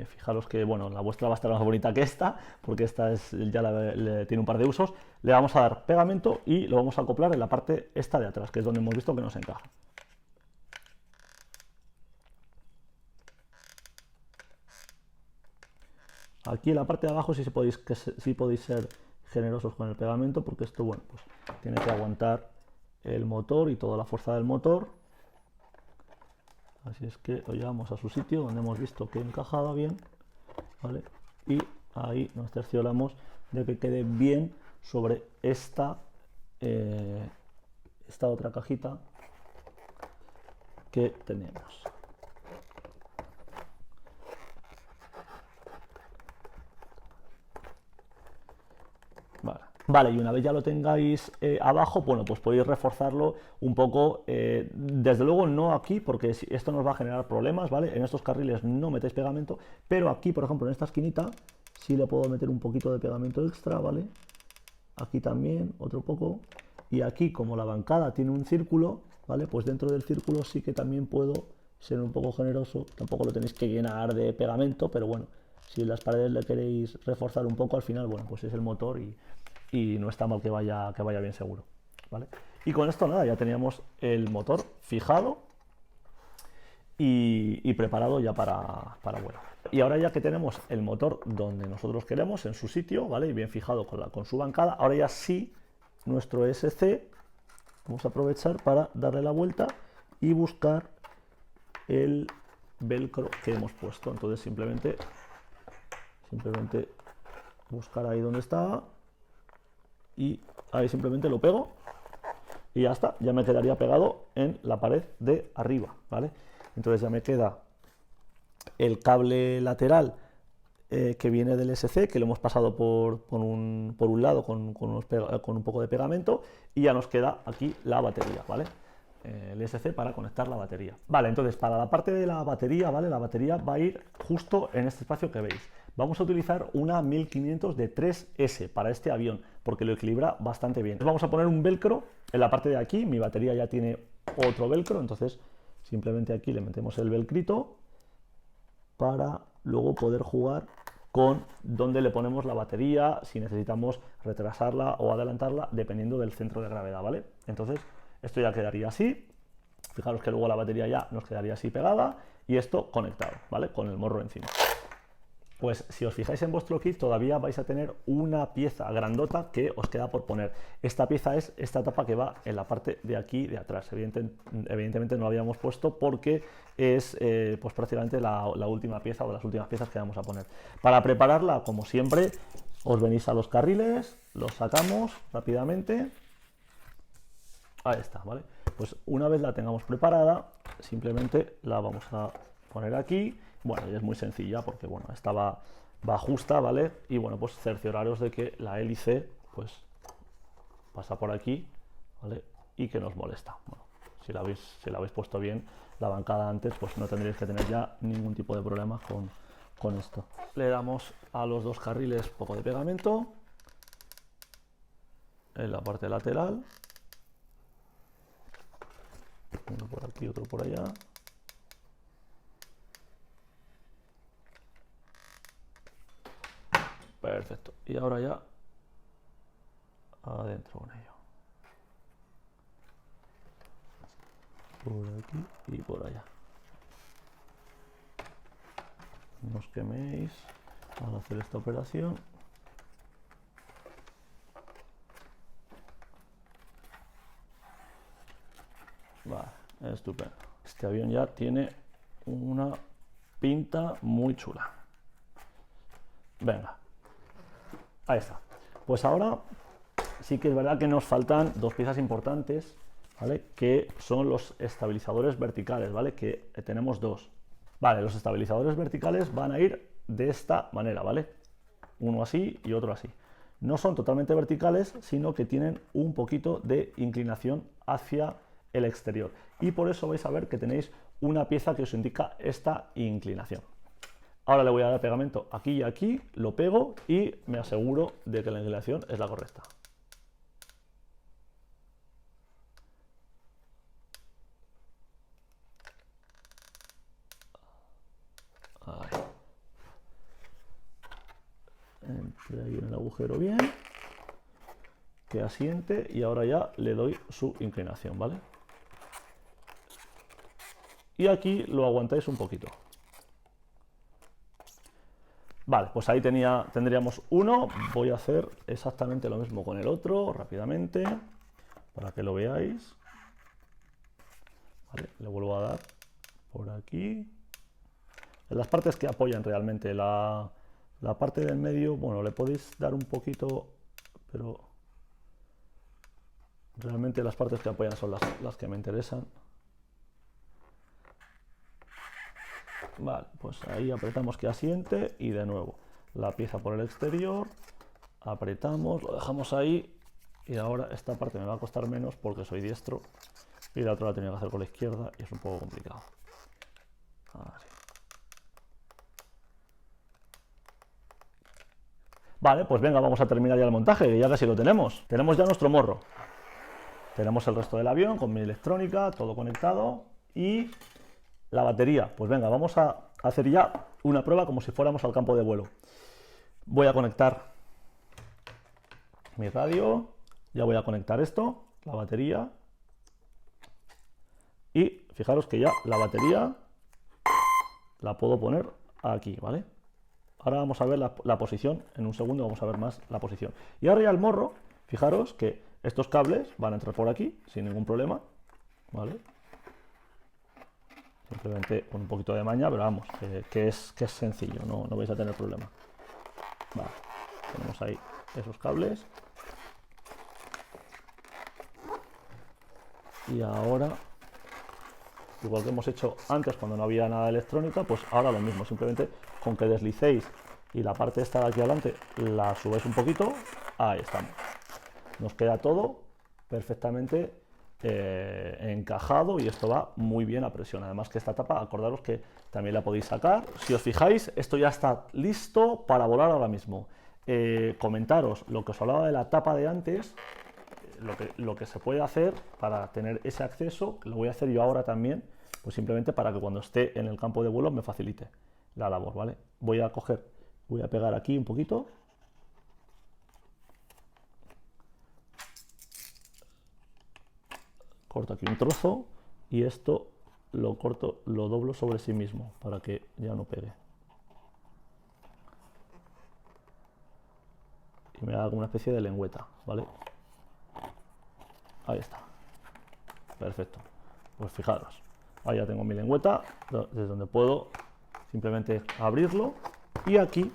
fijaros que, bueno, la vuestra va a estar más bonita que esta, porque esta tiene un par de usos, le vamos a dar pegamento y lo vamos a acoplar en la parte esta de atrás, que es donde hemos visto que nos encaja. Aquí en la parte de abajo sí podéis ser generosos con el pegamento, porque esto, bueno, pues tiene que aguantar el motor y toda la fuerza del motor. Así es que lo llevamos a su sitio donde hemos visto que encajaba bien, ¿vale? Y ahí nos cercioramos de que quede bien sobre esta otra cajita que tenemos. Vale, y una vez ya lo tengáis abajo, bueno, pues podéis reforzarlo un poco, desde luego no aquí, porque esto nos va a generar problemas, ¿vale? En estos carriles no metéis pegamento, pero aquí, por ejemplo, en esta esquinita, sí le puedo meter un poquito de pegamento extra, ¿vale? Aquí también, otro poco, y aquí, como la bancada tiene un círculo, ¿vale? Pues dentro del círculo sí que también puedo ser un poco generoso, tampoco lo tenéis que llenar de pegamento, pero bueno, si las paredes le queréis reforzar un poco, al final, bueno, pues es el motor y no está mal que vaya bien seguro, ¿vale? Y con esto nada, ya teníamos el motor fijado y preparado ya para vuelo. Y ahora ya que tenemos el motor donde nosotros queremos, en su sitio, ¿vale? Y bien fijado con su bancada, ahora ya sí, nuestro ESC, vamos a aprovechar para darle la vuelta y buscar el velcro que hemos puesto. Entonces simplemente buscar ahí donde está, y ahí simplemente lo pego y ya está, ya me quedaría pegado en la pared de arriba, ¿vale? Entonces ya me queda el cable lateral que viene del SC, que lo hemos pasado por un lado con un poco de pegamento, y ya nos queda aquí la batería, ¿vale? El SC para conectar la batería. Vale, entonces para la parte de la batería, ¿vale? La batería va a ir justo en este espacio que veis. Vamos a utilizar una 1500 de 3S para este avión, porque lo equilibra bastante bien. Vamos a poner un velcro en la parte de aquí, mi batería ya tiene otro velcro, entonces Simplemente aquí le metemos el velcrito para luego poder jugar con dónde le ponemos la batería, si necesitamos retrasarla o adelantarla, dependiendo del centro de gravedad, ¿vale? Entonces, esto ya quedaría así. Fijaros que luego la batería ya nos quedaría así pegada y esto conectado, ¿vale? Con el morro encima. Pues si os fijáis en vuestro kit todavía vais a tener una pieza grandota que os queda por poner. Esta pieza es esta tapa que va en la parte de aquí de atrás. Evidentemente no la habíamos puesto porque es pues prácticamente la última pieza o de las últimas piezas que vamos a poner. Para prepararla, como siempre, os venís a los carriles, los sacamos rápidamente. Ahí está, ¿vale? Pues una vez la tengamos preparada, simplemente la vamos a poner aquí. Bueno, y es muy sencilla porque, bueno, esta va justa, ¿vale? Y, bueno, pues cercioraros de que la hélice, pues, pasa por aquí, ¿vale? Y que nos molesta. Bueno, si la habéis puesto bien la bancada antes, pues no tendréis que tener ya ningún tipo de problema con esto. Le damos a los dos carriles un poco de pegamento en la parte lateral. Uno por aquí, otro por allá. Perfecto. Y ahora ya adentro con ello. Por aquí y por allá. No os queméis al hacer esta operación. Vale, estupendo. Este avión ya tiene una pinta muy chula. Venga. Ahí está. Pues ahora sí que es verdad que nos faltan dos piezas importantes, ¿vale? Que son los estabilizadores verticales, ¿vale? Que tenemos dos. Vale, los estabilizadores verticales van a ir de esta manera, ¿vale? Uno así y otro así. No son totalmente verticales, sino que tienen un poquito de inclinación hacia el exterior. Y por eso vais a ver que tenéis una pieza que os indica esta inclinación. Ahora le voy a dar pegamento aquí y aquí, lo pego y me aseguro de que la inclinación es la correcta. Ahí. Entre ahí en el agujero bien, que asiente y ahora ya le doy su inclinación, ¿vale? Y aquí lo aguantáis un poquito. Vale, pues ahí tendríamos uno. Voy a hacer exactamente lo mismo con el otro, rápidamente, para que lo veáis. Vale, le vuelvo a dar por aquí. En las partes que apoyan realmente la parte del medio, bueno, le podéis dar un poquito, pero realmente las partes que apoyan son las que me interesan. Vale, pues ahí apretamos que asiente y de nuevo la pieza por el exterior, apretamos, lo dejamos ahí y ahora esta parte me va a costar menos porque soy diestro y la otra la tenía que hacer con la izquierda y es un poco complicado. Así. Vale, pues venga, vamos a terminar ya el montaje, que ya casi lo tenemos. Tenemos ya nuestro morro. Tenemos el resto del avión con mi electrónica, todo conectado y la batería. Pues venga, vamos a hacer ya una prueba como si fuéramos al campo de vuelo. Voy a conectar mi radio, ya voy a conectar esto, la batería. Y fijaros que ya la batería la puedo poner aquí, ¿vale? Ahora vamos a ver la posición, en un segundo vamos a ver más la posición. Y ahora ya el morro, fijaros que estos cables van a entrar por aquí sin ningún problema, ¿vale? Simplemente con un poquito de maña, pero vamos, que es sencillo, no vais a tener problema. Vale, tenemos ahí esos cables. Y ahora, igual que hemos hecho antes cuando no había nada de electrónica, pues ahora lo mismo, simplemente con que deslicéis y la parte esta de aquí adelante la subáis un poquito, ahí estamos. Nos queda todo perfectamente encajado y esto va muy bien a presión. Además que esta tapa, acordaros que también la podéis sacar. Si os fijáis, esto ya está listo para volar ahora mismo. Comentaros lo que os hablaba de la tapa de antes, lo que se puede hacer para tener ese acceso, lo voy a hacer yo ahora también, Pues simplemente para que cuando esté en el campo de vuelo me facilite la labor, ¿vale? Voy a pegar aquí un poquito. Corto aquí un trozo y esto lo corto, lo doblo sobre sí mismo para que ya no pegue. Y me haga como una especie de lengüeta, ¿vale? Ahí está. Perfecto. Pues fijaros, ahí ya tengo mi lengüeta, desde donde puedo simplemente abrirlo y aquí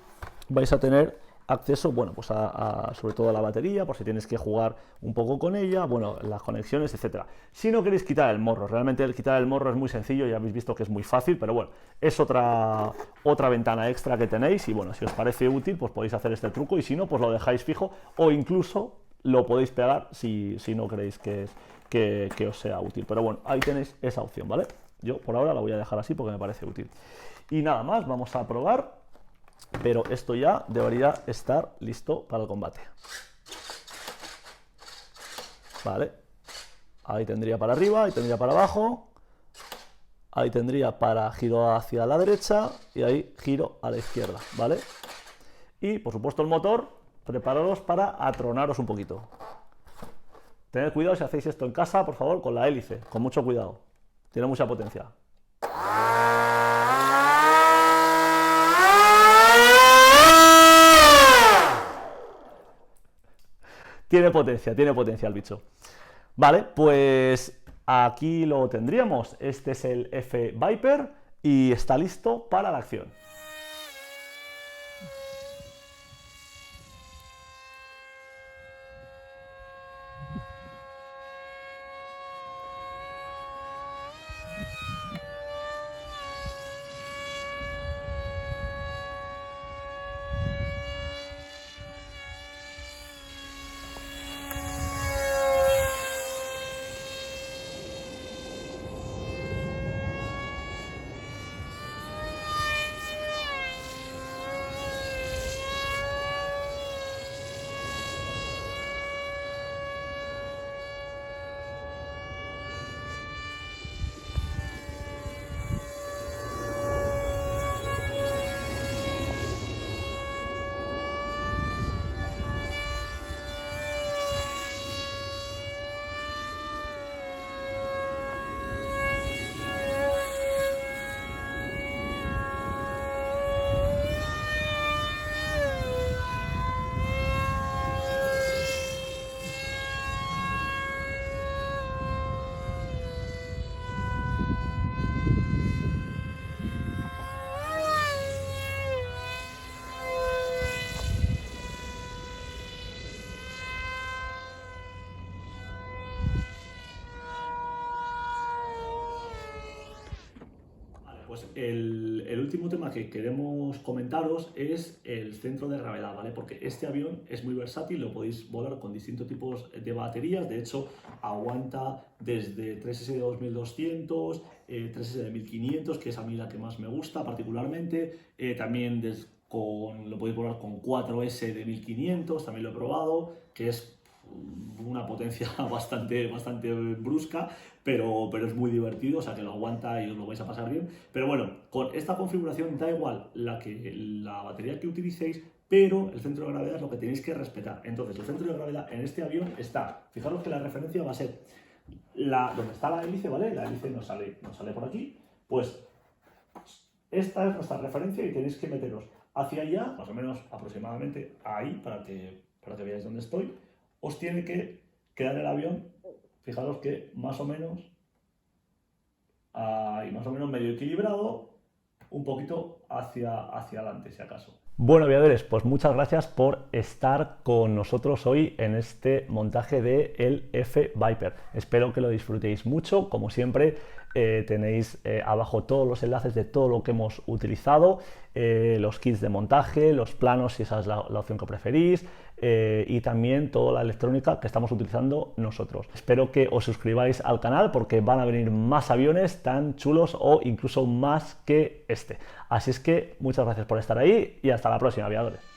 vais a tener acceso, bueno, pues sobre todo a la batería, por si tienes que jugar un poco con ella, bueno, las conexiones, etcétera. Si no queréis quitar el morro, realmente el quitar el morro es muy sencillo, ya habéis visto que es muy fácil, pero bueno, es otra ventana extra que tenéis y bueno, si os parece útil, pues podéis hacer este truco y si no, pues lo dejáis fijo o incluso lo podéis pegar si no queréis que os sea útil. Pero bueno, ahí tenéis esa opción, ¿vale? Yo por ahora la voy a dejar así porque me parece útil. Y nada más, vamos a probar. Pero esto ya debería estar listo para el combate. Vale. Ahí tendría para arriba, ahí tendría para abajo. Ahí tendría para giro hacia la derecha y ahí giro a la izquierda, ¿vale? Y por supuesto el motor, prepararos para atronaros un poquito. Tened cuidado si hacéis esto en casa, por favor, con la hélice, con mucho cuidado. Tiene mucha potencia. Tiene potencia el bicho. Vale, pues aquí lo tendríamos. Este es el F-Viper y está listo para la acción. Pues el último tema que queremos comentaros es el centro de gravedad, ¿vale? Porque este avión es muy versátil, lo podéis volar con distintos tipos de baterías, de hecho aguanta desde 3S de 2200, 3S de 1500, que es a mí la que más me gusta particularmente, también lo podéis volar con 4S de 1500, también lo he probado, que es una potencia bastante brusca, pero es muy divertido, o sea que lo aguanta y os lo vais a pasar bien. Pero bueno, con esta configuración da igual la batería que utilicéis, pero el centro de gravedad es lo que tenéis que respetar. Entonces, el centro de gravedad en este avión está, fijaros que la referencia va a ser donde está la hélice, ¿vale? La hélice nos sale por aquí, pues esta es nuestra referencia y tenéis que meteros hacia allá, más o menos aproximadamente ahí, para que veáis dónde estoy. Os tiene que quedar el avión, fijaros que más o menos medio equilibrado, un poquito hacia adelante, si acaso. Bueno, aviadores, pues muchas gracias por estar con nosotros hoy en este montaje de el F-Viper. Espero que lo disfrutéis mucho. Como siempre, tenéis abajo todos los enlaces de todo lo que hemos utilizado, los kits de montaje, los planos si esa es la opción que preferís, y también toda la electrónica que estamos utilizando nosotros. Espero que os suscribáis al canal porque van a venir más aviones tan chulos o incluso más que este. Así es que muchas gracias por estar ahí y hasta la próxima, aviadores.